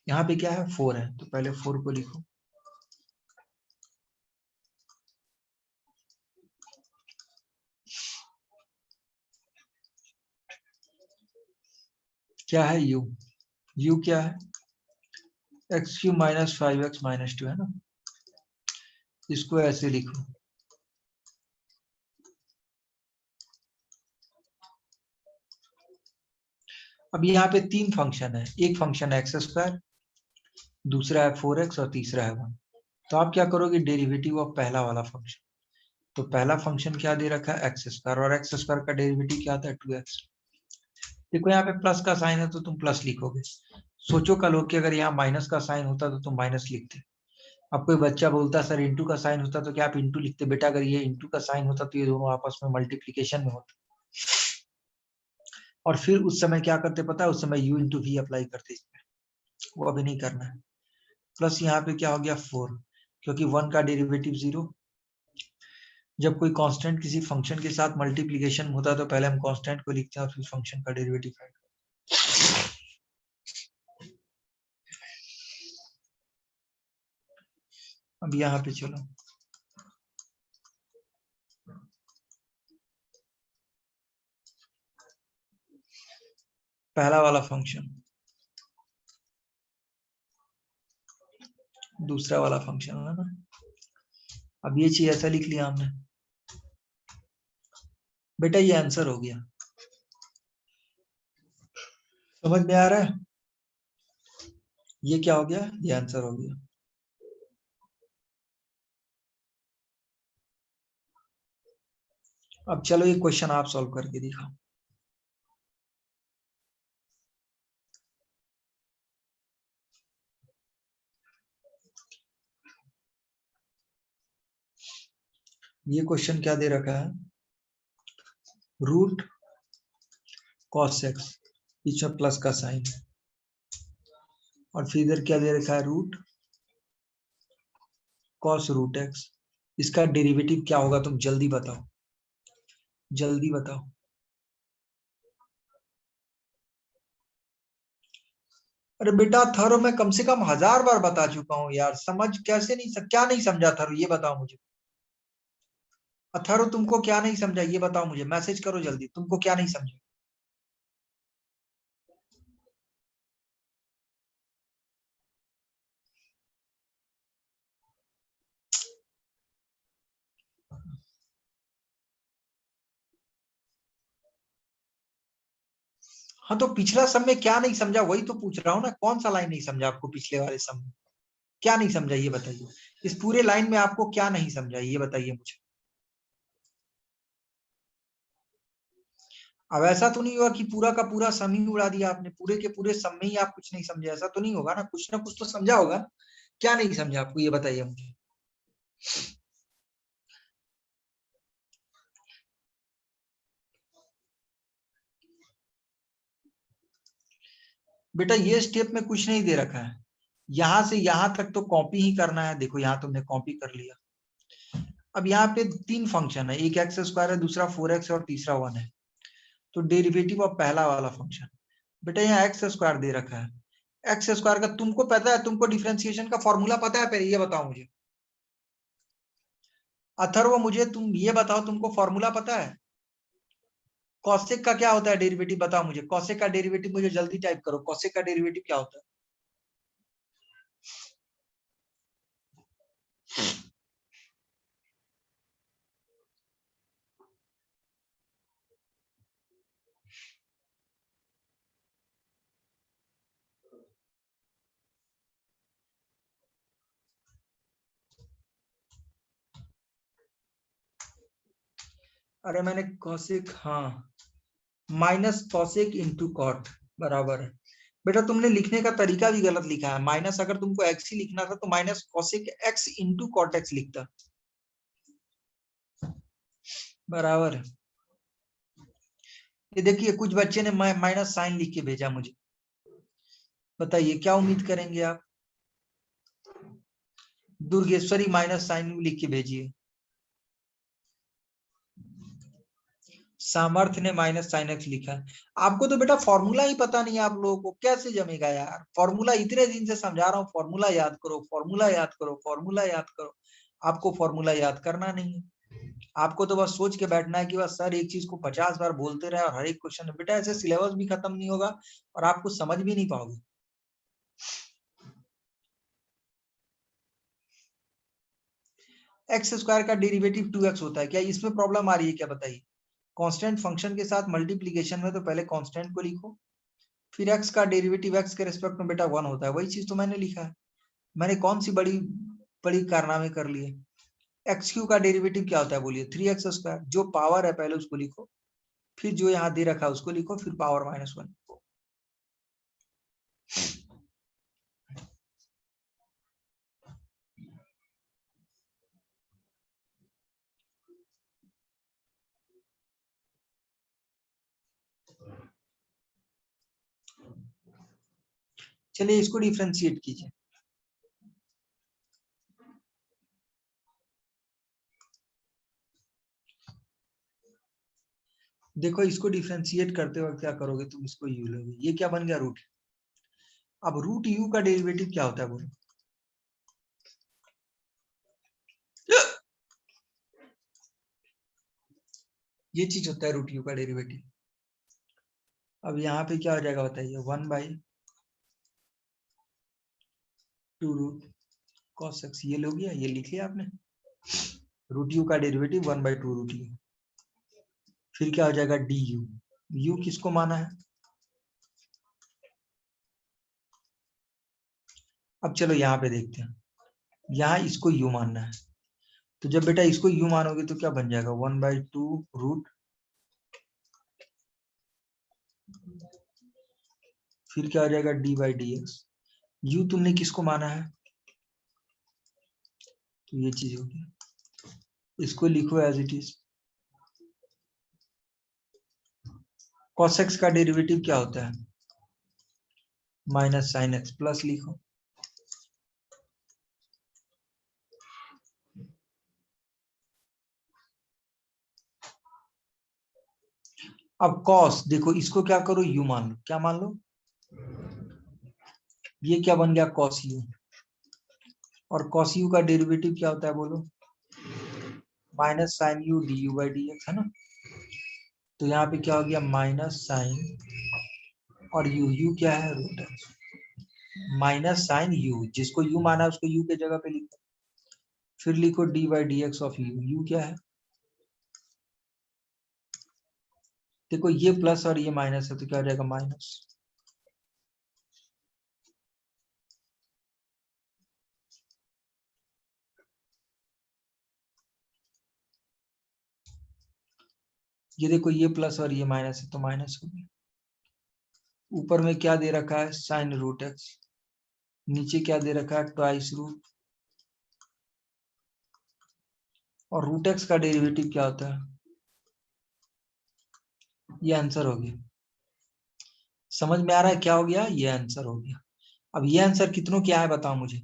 [SPEAKER 1] यहाँ पे क्या है? 4 है, तो पहले 4 को लिखो। क्या है u? u क्या है? X Q minus 5x minus 2 है ना। इसको ऐसे लिखो। अब यहाँ पे 3 फंक्शन है, एक फंक्शन है एक्स स्क्वायर, दूसरा है 4x और तीसरा है 1। तो आप क्या करोगे? डेरिवेटिव ऑफ पहला वाला फंक्शन। तो पहला फंक्शन क्या दे रखा है? एक्स स्क्वायर, और एक्स स्क्वायर का डेरिवेटिव क्या आता है? 2x। देखो यहाँ पे प्लस का साइन है तो तुम प्लस लिखोगे। सोचो कल हो कि अगर यहाँ माइनस का साइन होता तो तुम माइनस लिखते। अब कोई बच्चा बोलता सर इंटू का साइन होता तो क्या आप इंटू लिखते? बेटा अगर ये इंटू का साइन होता तो ये दोनों आपस में मल्टीप्लीकेशन में होता। और फिर उस समय क्या करते पता है? उस समय u इंटू वी अप्लाई करते इसमें, वो अभी नहीं करना है। प्लस यहाँ पे क्या हो गया? 4, क्योंकि 1 का डेरिवेटिव 0। जब कोई कांस्टेंट किसी फंक्शन के साथ मल्टीप्लिकेशन होता है तो पहले हम कांस्टेंट को लिखते हैं और फिर फंक्शन का डेरिवेटिव फाइंड करते हैं। अब यहाँ पे चलो, पहला वाला फंक्शन, दूसरा वाला फंक्शन है ना। अब ये चीज ऐसा लिख लिया हमने। बेटा ये आंसर हो गया, समझ में आ रहा है? ये क्या हो गया? ये आंसर हो गया। अब चलो ये क्वेश्चन आप सॉल्व करके दिखाओ। ये क्वेश्चन क्या दे रखा है, रूट कॉस एक्स, बीच में प्लस का साइन, और फिर इधर क्या दे रखा है, रूट कॉस रूट एक्स। इसका डेरिवेटिव क्या होगा, तुम जल्दी बताओ, जल्दी बताओ। अरे बेटा थरो मैं कम से कम 1000 बार बता चुका हूँ यार, समझ कैसे नहीं क्या नहीं समझा थरो, ये बताओ मुझे। अथरो तुमको क्या नहीं समझा ये बताओ मुझे, मैसेज करो जल्दी, तुमको क्या नहीं समझा। हाँ तो पिछला सम में क्या नहीं समझा वही तो पूछ रहा हूँ ना, कौन सा लाइन नहीं समझा आपको पिछले वाले सम में, क्या नहीं समझा ये बताइए, इस पूरे लाइन में आपको क्या नहीं समझा ये बताइए मुझे। अब ऐसा तो नहीं हुआ कि पूरा का पूरा सम ही उड़ा दिया आपने, पूरे के पूरे सम में ही आप कुछ नहीं समझे, ऐसा तो नहीं होगा ना कुछ तो समझा होगा। क्या नहीं समझा आपको ये बताइए मुझे। बेटा ये स्टेप में कुछ नहीं दे रखा है, यहां से यहां तक तो कॉपी ही करना है, देखो यहाँ तुमने कॉपी कर लिया। अब यहाँ पे 3 फंक्शन है, एक एक्स स्क्वायर है, दूसरा 4x और तीसरा 1 है, तो डेरिवेटिव ऑफ पहला वाला फंक्शन, बेटा यहाँ एक्स स्क्वायर दे रखा है, एक्स स्क्वायर का तुमको पता है, तुमको डिफरेंशिएशन का फॉर्मूला पता है, पहले ये बताओ मुझे। अथर्व मुझे तुम ये बताओ, तुमको फॉर्मूला पता है कॉसेक का क्या होता है डेरिवेटिव, बताओ मुझे कॉसेक का डेरिवेटिव, मुझे जल्दी टाइप करो, कॉसेक का डेरिवेटिव क्या होता है। अरे मैंने कॉसेक, हाँ माइनस कॉसेक इंटू कॉट बराबर है। बेटा तुमने लिखने का तरीका भी गलत लिखा है, माइनस अगर तुमको एक्स ही लिखना था तो minus cosec X into cot X लिखता, बराबर है। ये देखिए कुछ बच्चे ने माइनस साइन लिख के भेजा मुझे, बताइए क्या उम्मीद करेंगे आप। दुर्गेश्वरी माइनस साइन लिख के भेजिए, सामर्थ्य ने माइनस साइन एक्स लिखा है। आपको तो बेटा फॉर्मूला ही पता नहीं है, आप लोगों को कैसे जमेगा यार फॉर्मूला, इतने दिन से समझा रहा हूँ फॉर्मूला याद करो, फॉर्मूला याद करो, फॉर्मूला याद करो। आपको फॉर्मूला याद करना नहीं है, आपको तो बस सोच के बैठना है कि बस सर एक चीज को 50 बार बोलते रहे और हर एक क्वेश्चन, बेटा ऐसे सिलेबस भी खत्म नहीं होगा और आप कुछ समझ भी नहीं पाओगे। एक्स स्क्वायर का डेरिवेटिव 2x होता है, क्या इसमें प्रॉब्लम आ रही है क्या बताइए। कांस्टेंट फंक्शन के साथ मल्टीप्लीकेशन में तो पहले कांस्टेंट को लिखो, फिर x का डेरिवेटिव x के रिस्पेक्ट में बेटा 1 होता है, वही चीज तो मैंने लिखा है। मैंने कौन सी बड़ी बड़ी कारनामे कर लिए। एक्स क्यू का डेरिवेटिव क्या होता है बोलिए, 3x², जो पावर है पहले उसको लिखो, फिर जो यहाँ दे रखा है उसको लिखो, फिर पावर -1। चलिए इसको डिफ्रेंशिएट कीजिए, देखो इसको डिफ्रेंशिएट करते वक्त क्या करोगे तुम, इसको यू लोगे, ये क्या बन गया रूट। अब रूट यू का डेरिवेटिव क्या होता है बोलो। ये चीज होता है रूट यू का डेरिवेटिव। अब यहाँ पे क्या हो जाएगा बताइए, 1/2 रूट कॉस एक्स, ये लोग ये लिख लिया आपने, रूट यू का डेरिवेटिव 1/2 रूट यू, फिर क्या हो जाएगा डी यू, यू किसको माना है। अब चलो यहाँ पे देखते हैं, यहाँ इसको यू मानना है, तो जब बेटा इसको यू मानोगे तो क्या बन जाएगा 1/2 रूट, फिर क्या हो जाएगा d/dx। यू तुमने किसको माना है, तो ये चीज होगी। इसको लिखो as it is. cos x का डेरिवेटिव क्या होता है? माइनस साइन एक्स, प्लस लिखो। अब cos देखो, इसको क्या करो, u मान लो। क्या मान लो? ये क्या बन गया? cos u। और cos u का डेरिवेटिव क्या होता है बोलो? Minus sine u du by D X, है ना। तो यहाँ पे क्या हो गया? माइनस साइन, और u क्या है? Root X. Minus sine u, जिसको u माना है उसको u के जगह पे लिखो। फिर लिखो D by D x of u क्या है? देखो ये प्लस और ये माइनस है, तो क्या हो जाएगा? माइनस। ये देखो, ये प्लस और ये माइनस है, तो माइनस हो गया। ऊपर में क्या दे रखा है? Sine root X. नीचे क्या दे रखा है? Twice root. और रूट एक्स का डेरिवेटिव क्या होता है? ये आंसर हो गया। समझ में आ रहा है क्या हो गया? ये आंसर हो गया। अब ये आंसर कितनों क्या है बताओ मुझे।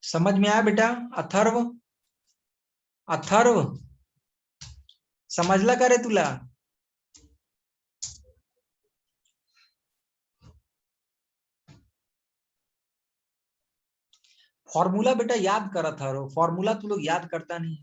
[SPEAKER 1] समझ में आया बेटा? अथर्व, अथर्व समझला करे तुला? फॉर्मूला बेटा याद कर, अथर्व। फॉर्मूला तू लोग याद करता नहीं।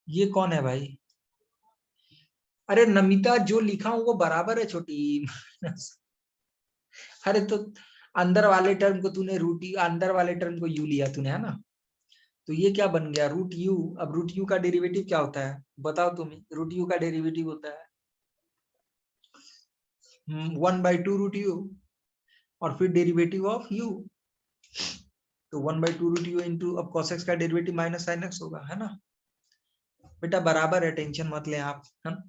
[SPEAKER 1] ये कौन है भाई? अरे नमिता, जो लिखा हूं वो बराबर है छोटी। अरे तो अंदर वाले टर्म को तूने रूट यू, अंदर वाले टर्म को यू लिया तूने, है ना। तो ये क्या बन गया? Root U. अब रूट यू का डेरिवेटिव क्या होता है बताओ तुम्हें? रूट यू का डेरिवेटिव होता है 1/2 रूट यू, और फिर डेरिवेटिव ऑफ यू। तो 1/2 रूट यू इंटू, अब cos x का डेरिवेटिव माइनस साइन एक्स होगा, है ना। बेटा बराबर है, टेंशन मत ले आप, है ना?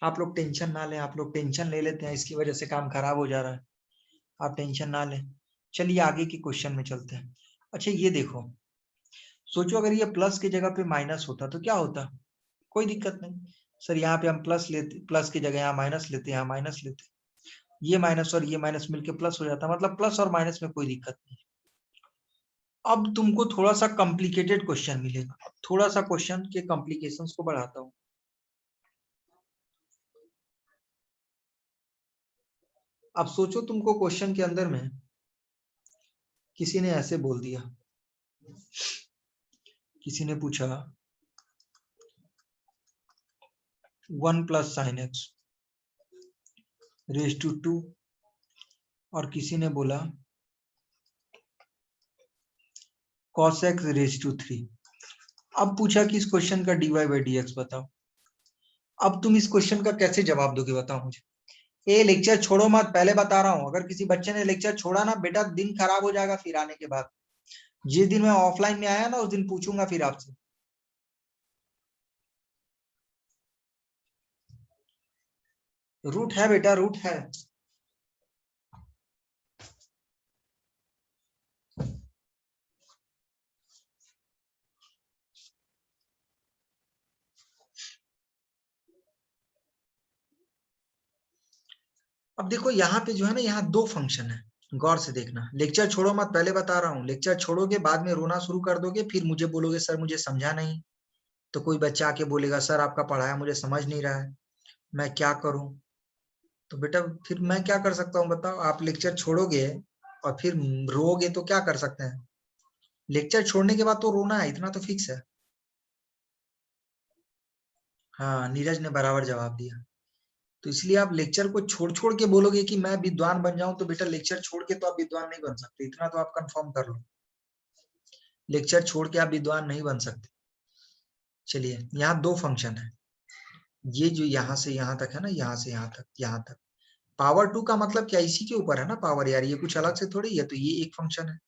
[SPEAKER 1] आप लोग टेंशन ना लें, आप लोग टेंशन ले लेते हैं, इसकी वजह से काम खराब हो जा रहा है। आप टेंशन ना लें। चलिए आगे के क्वेश्चन में चलते हैं। अच्छा ये देखो, सोचो अगर ये प्लस की जगह पे माइनस होता तो क्या होता? कोई दिक्कत नहीं सर, यहाँ पे हम प्लस लेते, प्लस की जगह यहाँ माइनस लेते, यहाँ माइनस लेते, ये माइनस और ये माइनस मिलके प्लस हो जाता, मतलब प्लस और माइनस में कोई दिक्कत नहीं। अब तुमको थोड़ा सा कॉम्प्लिकेटेड क्वेश्चन मिलेगा। अब थोड़ा सा क्वेश्चन के कॉम्प्लिकेशंस को बढ़ाता हूँ। अब सोचो तुमको क्वेश्चन के अंदर में किसी ने ऐसे बोल दिया, किसी ने पूछा 1 plus sine X raise to 2, और किसी ने बोला cos x रेज टू 3। अब पूछा कि इस क्वेश्चन का dy बाई डी एक्स बताओ। अब तुम इस क्वेश्चन का कैसे जवाब दोगे बताओ मुझे? ये लेक्चर छोड़ो मत, पहले बता रहा हूं। अगर किसी बच्चे ने लेक्चर छोड़ा ना बेटा, दिन खराब हो जाएगा फिर आने के बाद। जिस दिन मैं ऑफलाइन में आया ना, उस दिन पूछूंगा फिर आपसे। रूट है बेटा, रूट है। अब देखो यहाँ पे जो है ना, यहाँ दो फंक्शन है, गौर से देखना। लेक्चर छोड़ो मत, पहले बता रहा हूँ। लेक्चर छोड़ोगे बाद में रोना शुरू कर दोगे, फिर मुझे बोलोगे सर मुझे समझा नहीं। तो कोई बच्चा आके बोलेगा सर आपका पढ़ाया मुझे समझ नहीं रहा है, मैं क्या करूं? तो बेटा फिर मैं क्या कर सकता हूँ बताओ? आप लेक्चर छोड़ोगे और फिर रोगे तो क्या कर सकते हैं, लेक्चर छोड़ने के बाद तो रोना है, इतना तो फिक्स है। हाँ, नीरज ने बराबर जवाब दिया। तो इसलिए आप लेक्चर को छोड़ छोड़ के बोलोगे कि मैं विद्वान बन जाऊं, तो बेटा लेक्चर छोड़ के तो आप विद्वान नहीं बन सकते, इतना तो आप कंफर्म कर लो। लेक्चर छोड़ के आप विद्वान नहीं बन सकते। चलिए, यहाँ दो फंक्शन है, ये जो यहाँ से यहाँ तक है ना, यहाँ से यहाँ तक, यहाँ तक पावर 2 का मतलब क्या, इसी के ऊपर है ना पावर यार, ये कुछ अलग से थोड़ी है। तो ये एक फंक्शन है,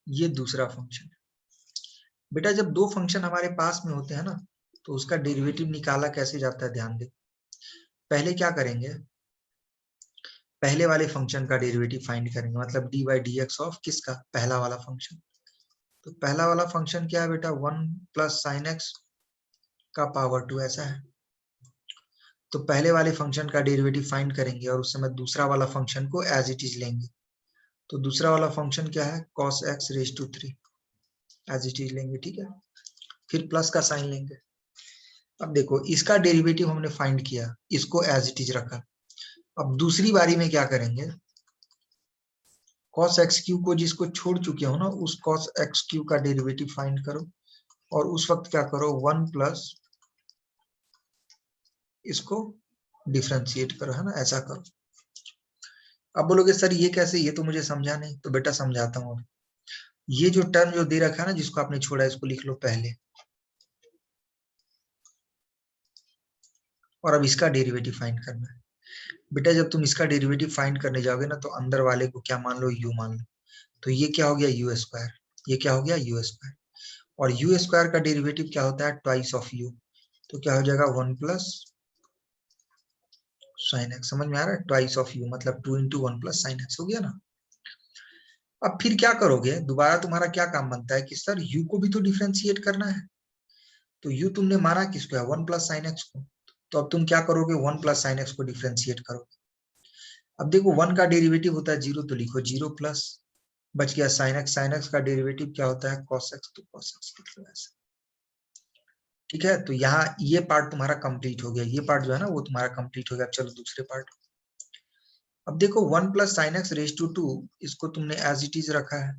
[SPEAKER 1] ये दूसरा फंक्शन है। बेटा जब दो फंक्शन हमारे पास में होते हैं ना, तो उसका डेरिवेटिव निकाला कैसे जाता है, ध्यान दे। पहले क्या करेंगे, पहले वाले फंक्शन का डेरिवेटिव फाइंड करेंगे, मतलब D by D x of किसका, पहला वाला फंक्शन। तो पहला वाला फंक्शन क्या है बेटा, 1 प्लस साइन एक्स का पावर 2, ऐसा है। तो पहले वाले फंक्शन का डेरिवेटिव फाइंड करेंगे और उस समय दूसरा वाला फंक्शन को एज इट इज लेंगे। तो दूसरा वाला फंक्शन क्या है, cos x raise to 3, as it is लेंगे, ठीक है। फिर प्लस का साइन लेंगे। अब देखो, इसका डेरिवेटिव हमने फाइंड किया, इसको एज इट इज रखा। अब दूसरी बारी में क्या करेंगे, cos x क्यू को जिसको छोड़ चुके हो ना, उस cos x क्यू का डेरिवेटिव फाइंड करो, और उस वक्त क्या करो, 1 प्लस इसको डिफ्रेंशिएट करो, है ना, ऐसा करो। अब बोलोगे सर ये कैसे, ये तो मुझे समझा नहीं। तो बेटा समझाता हूँ। ये जो टर्म जो दे रखा है ना, जिसको आपने छोड़ा, इसको लिख लो पहले, और अब इसका डेरिवेटिव फाइंड करना है। बेटा जब तुम इसका डेरिवेटिव फाइंड करने जाओगे ना, तो अंदर वाले को क्या मान लो, यू मान लो। तो ये क्या हो गया, यू स्क्वायर, ये क्या हो गया, यू स्क्वायर। और यू स्क्वायर का डेरिवेटिव क्या होता है, ट्वाइस ऑफ यू। तो क्या हो जाएगा, 1 प्लस साइन एक्स। समझ में आ रहा है, ट्वाइस ऑफ यू मतलब 2 इंटू 1 प्लस साइन एक्स हो गया ना। अब फिर क्या करोगे, दोबारा तुम्हारा क्या काम बनता है कि सर यू को भी तो डिफ्रेंशिएट करना है। तो यू तुमने माना किसको है, 1 प्लस साइन एक्स को। तो अब तुम क्या करोगे, 1 प्लस साइन एक्स को डिफ्रेंशिएट करोगे। अब देखो 1 का डेरिवेटिव होता है 0, तो लिखो 0 प्लस, बच गया साइन एक्स। साइन एक्स का डेरिवेटिव क्या होता है, cos x, तो cos x लिख लो ऐसे, ठीक है। तो यहाँ ये पार्ट तुम्हारा कंप्लीट हो गया, ये पार्ट जो है ना वो तुम्हारा कंप्लीट हो गया। चलो दूसरे पार्ट। अब देखो 1 plus sine X raise to 2, इसको तुमने एज इट इज रखा है।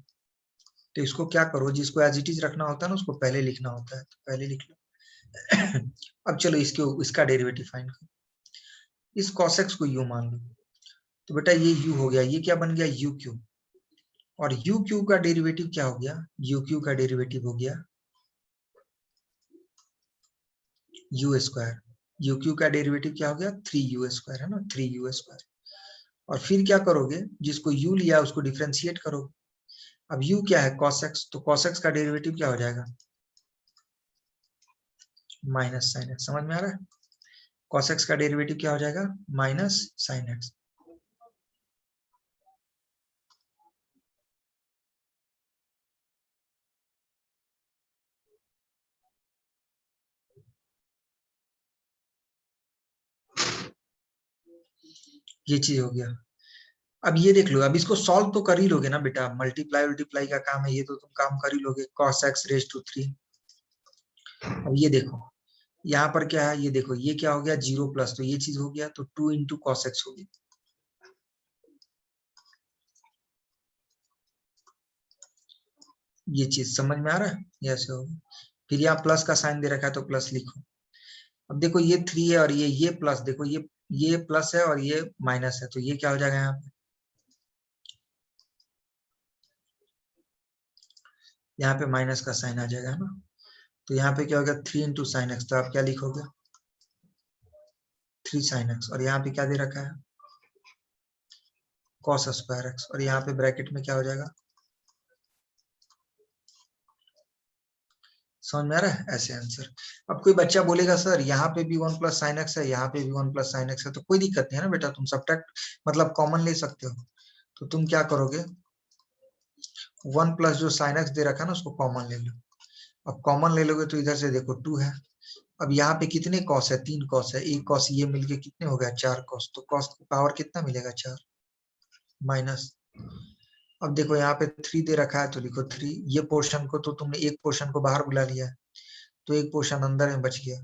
[SPEAKER 1] तो इसको क्या करो, जिसको एज इट इज रखना होता है ना, उसको पहले लिखना होता है, तो पहले लिख लो। अब चलो इसका डेरिवेटिव फाइंड करो। इस cos x को u मान लो। तो बेटा ये u हो गया, ये क्या बन गया, u क्यू। और u क्यू का डेरिवेटिव क्या हो गया, u क्यू का डेरिवेटिव हो गया u स्क्वायर। u क्यू का डेरिवेटिव क्या हो गया, 3u स्क्वायर, है ना, 3u स्क्वायर। और फिर क्या करोगे, जिसको u लिया उसको डिफरेंशिएट करोगे। अब u क्या है, cos x, तो cos x का डेरिवेटिव क्या हो जाएगा, माइनस साइन एक्स। समझ में आ रहा है, cos x का डेरिवेटिव क्या हो जाएगा, माइनस साइन एक्स। ये चीज हो गया। अब ये देख लो, अब इसको सॉल्व तो कर ही लोगे ना बेटा, मल्टीप्लाई मल्टीप्लाई का काम है, ये तो तुम काम कर ही लोगे, cos x रेज टू 3। अब ये देखो यहाँ पर क्या है, ये देखो ये क्या हो गया, 0 प्लस, तो ये चीज हो गया, तो 2 इंटू कॉस एक्स हो गया। ये चीज समझ में आ रहा है, ये ऐसे होगा। फिर यहाँ प्लस का साइन दे रखा है, तो प्लस लिखो। अब देखो ये 3 है और ये प्लस, देखो ये प्लस है और ये माइनस है, तो ये क्या हो जाएगा, यहाँ पे माइनस का साइन आ जाएगा, है ना। तो यहाँ पे क्या हो गया, 3 इंटू साइन एक्स, तो आप क्या लिखोगे, 3 साइन एक्स। और यहाँ पे क्या दे रखा है, कॉस स्क्वायर एक्स। और यहाँ पे ब्रैकेट में क्या हो जाएगा, समझ में आ रहा है, ऐसे आंसर। अब कोई बच्चा बोलेगा सर यहाँ पे भी 1 प्लस साइन एक्स है, यहाँ पे भी 1 प्लस साइन एक्स है, तो कोई दिक्कत नहीं है ना बेटा, तुम सब्ट्रैक्ट मतलब कॉमन ले सकते हो। तो तुम क्या करोगे, 1 प्लस जो साइन एक्स दे रखा है ना, उसको कॉमन ले लो। अब कॉमन ले लोगे तो इधर से देखो 2 है। अब यहाँ पे कितने कॉस है, 3 कॉस है, एक कॉस, ये मिलके कितने हो गया, 4 कॉस। तो कॉस की पावर कितना मिलेगा, 4 माइनस। अब देखो यहाँ पे 3 दे रखा है, तो लिखो 3। ये पोर्शन को तो तुमने एक पोर्शन को बाहर बुला लिया है, तो एक पोर्शन अंदर में बच गया।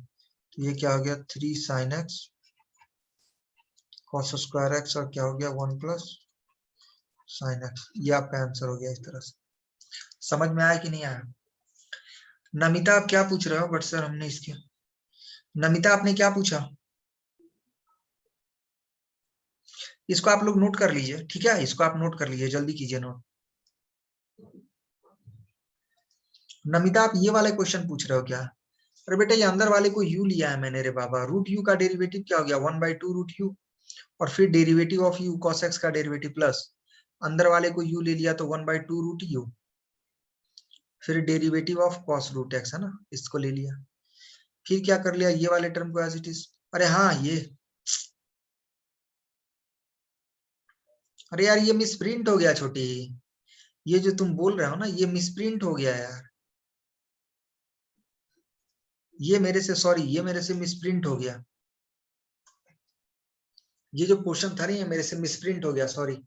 [SPEAKER 1] तो ये क्या हो गया, 3 sine x cos square x, और क्या हो गया, 1 प्लस साइन एक्स, ये आपका आंसर हो गया। इस तरह से समझ में आया कि नहीं आया? नमिता आप क्या पूछ रहे हो? बट सर हमने इसके, नमिता आपने क्या पूछा? इसको आप लोग नोट कर लीजिए, ठीक है? इसको आप नोट कर लीजिए, जल्दी कीजिए नोट। नमिता आप ये वाले क्वेश्चन पूछ रहे हो क्या? अरे बेटा ये अंदर वाले को यू लिया है मैंने रे बाबा। रूट यू का डेरिवेटिव क्या हो गया? 1/2 रूट यू, और फिर derivative of U cos x का डेरिवेटिव प्लस अंदर वाले को यू ले लिया तो 1/2 रूट यू, फिर derivative of cos root x है ना, इसको ले लिया। फिर क्या कर लिया? ये वाले टर्म को एज इट इज। अरे हाँ ये, अरे यार ये मिसप्रिंट हो गया छोटी। ये जो तुम बोल रहे हो ना, ये मिसप्रिंट हो गया यार। ये मेरे से, सॉरी, ये मेरे से मिसप्रिंट हो गया। ये जो क्वेश्चन था ना, ये मेरे से मिसप्रिंट हो गया, सॉरी।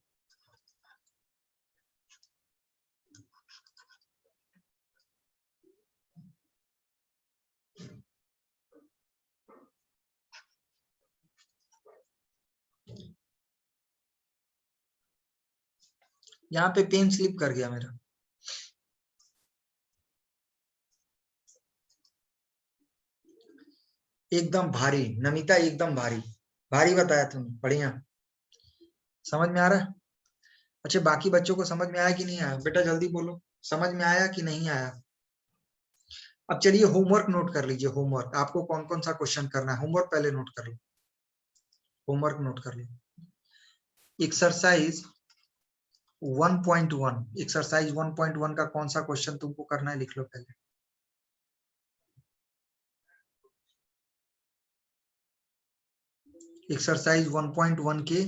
[SPEAKER 1] यहाँ पे पेन स्लिप कर गया मेरा। एकदम भारी नमिता, एकदम भारी। भारी बताया तुमने, बढ़िया। समझ में आ रहा है? अच्छा बाकी बच्चों को समझ में आया कि नहीं आया? बेटा जल्दी बोलो, समझ में आया कि नहीं आया? अब चलिए होमवर्क नोट कर लीजिए। होमवर्क आपको कौन कौन सा क्वेश्चन करना है, होमवर्क पहले नोट कर लो। होमवर्क नोट कर लो। एक्सरसाइज 1.1, एक्सरसाइज 1.1 का कौन सा क्वेश्चन तुमको करना है, लिख लो पहले। एक्सरसाइज 1.1 के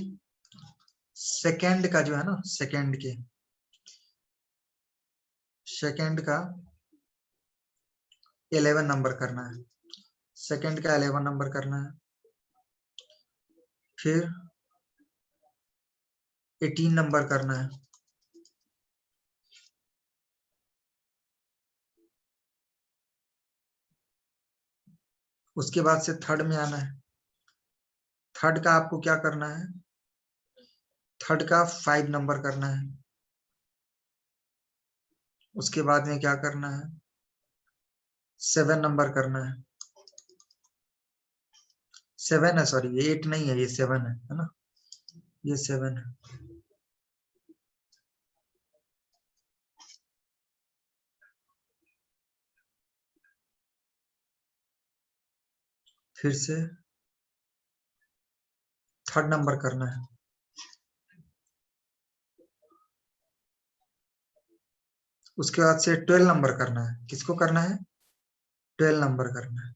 [SPEAKER 1] सेकंड का जो है ना, सेकंड का 11 नंबर करना है। सेकंड का 11 नंबर करना है। फिर 18 नंबर करना है। उसके बाद से थर्ड में आना है। थर्ड का आपको क्या करना है? थर्ड का 5 नंबर करना है। उसके बाद में क्या करना है? 7 नंबर करना है। 7 है, सॉरी ये 8 नहीं है, ये 7 है ना, ये 7 है। फिर से थर्ड नंबर करना है। उसके बाद से 12 नंबर करना है। किसको करना है? 12 नंबर करना है।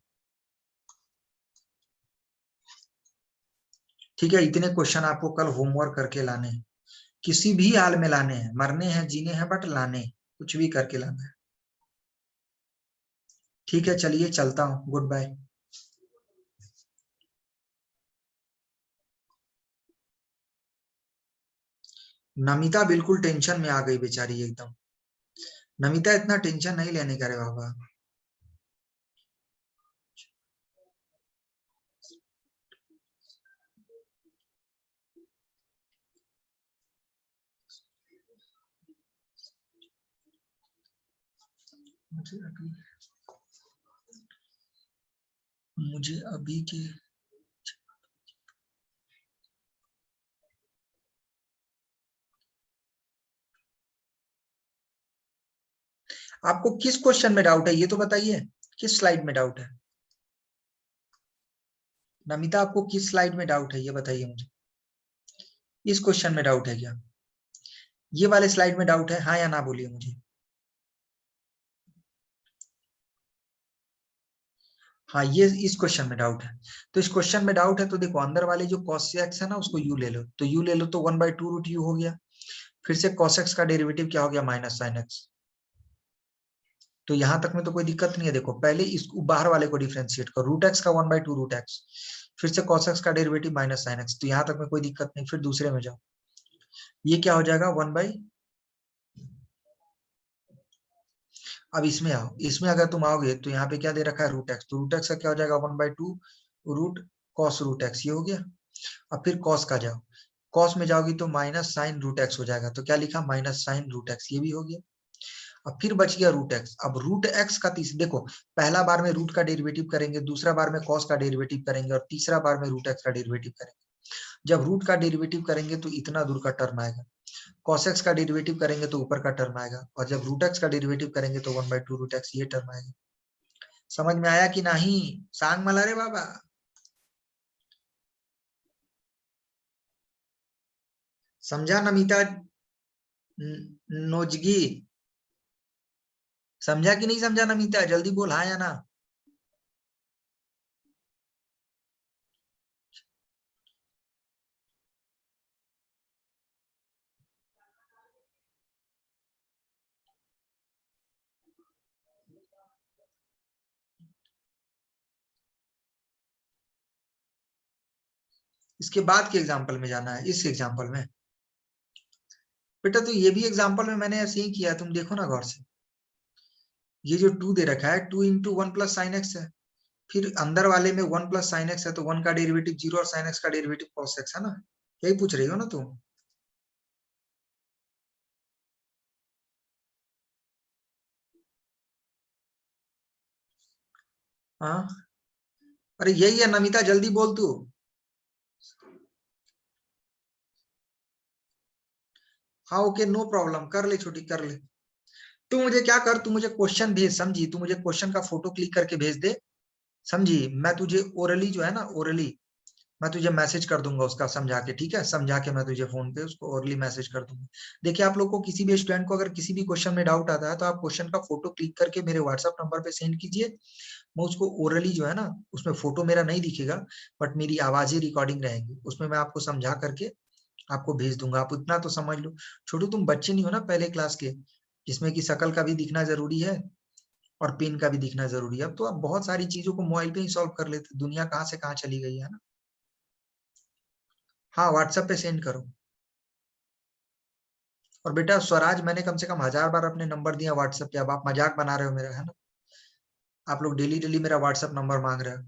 [SPEAKER 1] ठीक है, इतने क्वेश्चन आपको कल होमवर्क करके लाने हैं। किसी भी हाल में लाने हैं, मरने हैं जीने हैं, बट लाने हैं, कुछ भी करके लाना है। ठीक है चलिए चलता हूँ, गुड बाय। नमिता बिल्कुल टेंशन में आ गई बेचारी एकदम। नमिता इतना टेंशन नहीं लेने का रे बाबा। मुझे अभी के, आपको किस क्वेश्चन में डाउट है ये तो बताइए, किस स्लाइड में डाउट है? नमिता आपको किस स्लाइड में डाउट है ये बताइए मुझे। इस क्वेश्चन में डाउट है क्या? ये वाले स्लाइड में डाउट है, हाँ या ना बोलिए मुझे। हाँ ये इस क्वेश्चन में डाउट है। तो इस क्वेश्चन में डाउट है तो देखो, अंदर वाले जो cos x है ना, उसको u ले लो, तो u ले लो तो 1/2 रूट u हो गया। फिर से cos x का डेरिवेटिव क्या हो गया? Minus sine x। तो यहां तक में तो कोई दिक्कत नहीं है। देखो पहले इस बाहर वाले को डिफ्रेंशिएट करो, रूट एक्स का 1/2 रूट एक्स, फिर से cos x का डेरिवेटिव माइनस साइन x, तो यहां तक में कोई दिक्कत नहीं। फिर दूसरे में जाओ, ये क्या हो जाएगा? 1/, अब इसमें आओ, इसमें अगर तुम आओगे तो यहाँ पे क्या दे रखा है? रूट एक्स, तो रूट एक्स का क्या हो जाएगा? 1/2 रूट कॉस रूट एक्स, ये हो गया। अब फिर कॉस का जाओ, कॉस में जाओगी तो माइनस साइन रूट एक्स हो जाएगा, तो क्या लिखा माइनस साइन रूट एक्स, ये भी हो गया। अब फिर बच गया रूट एक्स। अब रूट एक्स का देखो, पहला बार में रूट का डेरिवेटिव करेंगे, दूसरा बार में कॉस का डेरिवेटिव करेंगे और तीसरा बार में रूट एक्स का डेरिवेटिव करेंगे। जब रूट का डेरिवेटिव करेंगे तो इतना दूर का टर्म आएगा, कॉस एक्स का डेरिवेटिव करेंगे तो ऊपर का टर्म आएगा, और जब रूट एक्स का डेरिवेटिव करेंगे तो 1/2 रूट एक्स ये टर्म आएगा। समझ में आया कि नहीं? सांग मला रे बाबा। समझा नमिता नोजगी? समझा कि नहीं समझा नमिता? जल्दी बोल हाँ या ना। इसके बाद के एग्जाम्पल में जाना है, इस एग्जाम्पल में बेटा। तो ये भी एग्जाम्पल में मैंने ऐसे ही किया, तुम देखो ना गौर से। ये जो 2 दे रखा है, 2 इंटू 1 प्लस साइन एक्स है, फिर अंदर वाले में 1 प्लस साइन एक्स है, तो 1 का डेरिवेटिव 0 और साइन एक्स का डेरिवेटिव कॉस एक्स है ना। यही पूछ रही हो ना तुम? हाँ, अरे यही है नमिता, जल्दी बोल तू। हाँ ओके, नो प्रॉब्लम, कर ले छोटी, कर ले। तू मुझे क्या कर, तू मुझे क्वेश्चन भेज, समझी? तू मुझे क्वेश्चन का फोटो क्लिक करके भेज दे, समझी? मैं तुझे ओरली जो है ना, ओरली मैं तुझे मैसेज कर दूंगा उसका समझा के, ठीक है? समझा के मैं तुझे फोन पे उसको ओरली मैसेज कर दूंगा। देखिए, आप लोग को किसी भी स्टूडेंट को अगर किसी भी क्वेश्चन में डाउट आता है तो आप क्वेश्चन का फोटो क्लिक करके मेरे व्हाट्सएप नंबर पे सेंड कीजिए। मैं उसको ओरली जो है ना, उसमें फोटो मेरा नहीं दिखेगा, बट मेरी आवाजें रिकॉर्डिंग रहेंगी, उसमें मैं आपको समझा करके आपको भेज दूंगा। आप इतना तो समझ लो, छोटू तुम बच्चे नहीं हो ना पहले क्लास के, जिसमें कि शकल का भी दिखना जरूरी है और पेन का भी दिखना जरूरी है। अब तो आप बहुत सारी चीजों को मोबाइल पे ही सॉल्व कर लेते, दुनिया कहाँ से कहाँ चली गई है ना। हाँ, व्हाट्सएप पे सेंड करो। और बेटा स्वराज, मैंने कम से कम 1000 बार अपने नंबर दिया व्हाट्सएप पे, अब आप मजाक बना रहे हो मेरा, है ना? आप लोग डेली डेली मेरा व्हाट्सएप नंबर मांग रहे हो।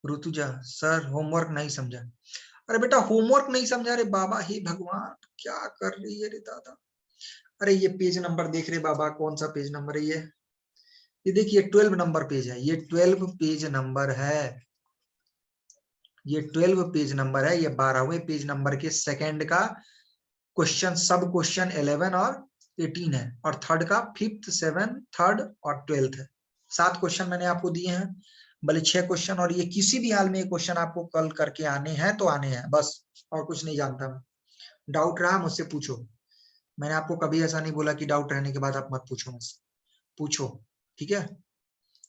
[SPEAKER 1] ऋतुजा, सर होमवर्क नहीं समझा। अरे बेटा होमवर्क नहीं समझा रे बाबा, हे भगवान, क्या कर रही है रे दादा। अरे ये पेज नंबर देख रहे बाबा, कौन सा पेज नंबर है ये देखिए 12 नंबर पेज है, ये 12 पेज नंबर है, ये 12 पेज नंबर है, ये 12वें पेज नंबर के सेकंड का क्वेश्चन, सब क्वेश्चन 11 और 18 है, और थर्ड का 5th 7th 3rd और 12th है। 7 क्वेश्चन मैंने आपको दिए हैं, भले 6 क्वेश्चन, और ये किसी भी हाल में ये क्वेश्चन आपको कल करके आने हैं तो आने हैं, बस, और कुछ नहीं जानता मैं। डाउट रहा मुझसे पूछो, मैंने आपको कभी ऐसा नहीं बोला कि डाउट रहने के बाद आप मत पूछो मुझसे, पूछो, ठीक है?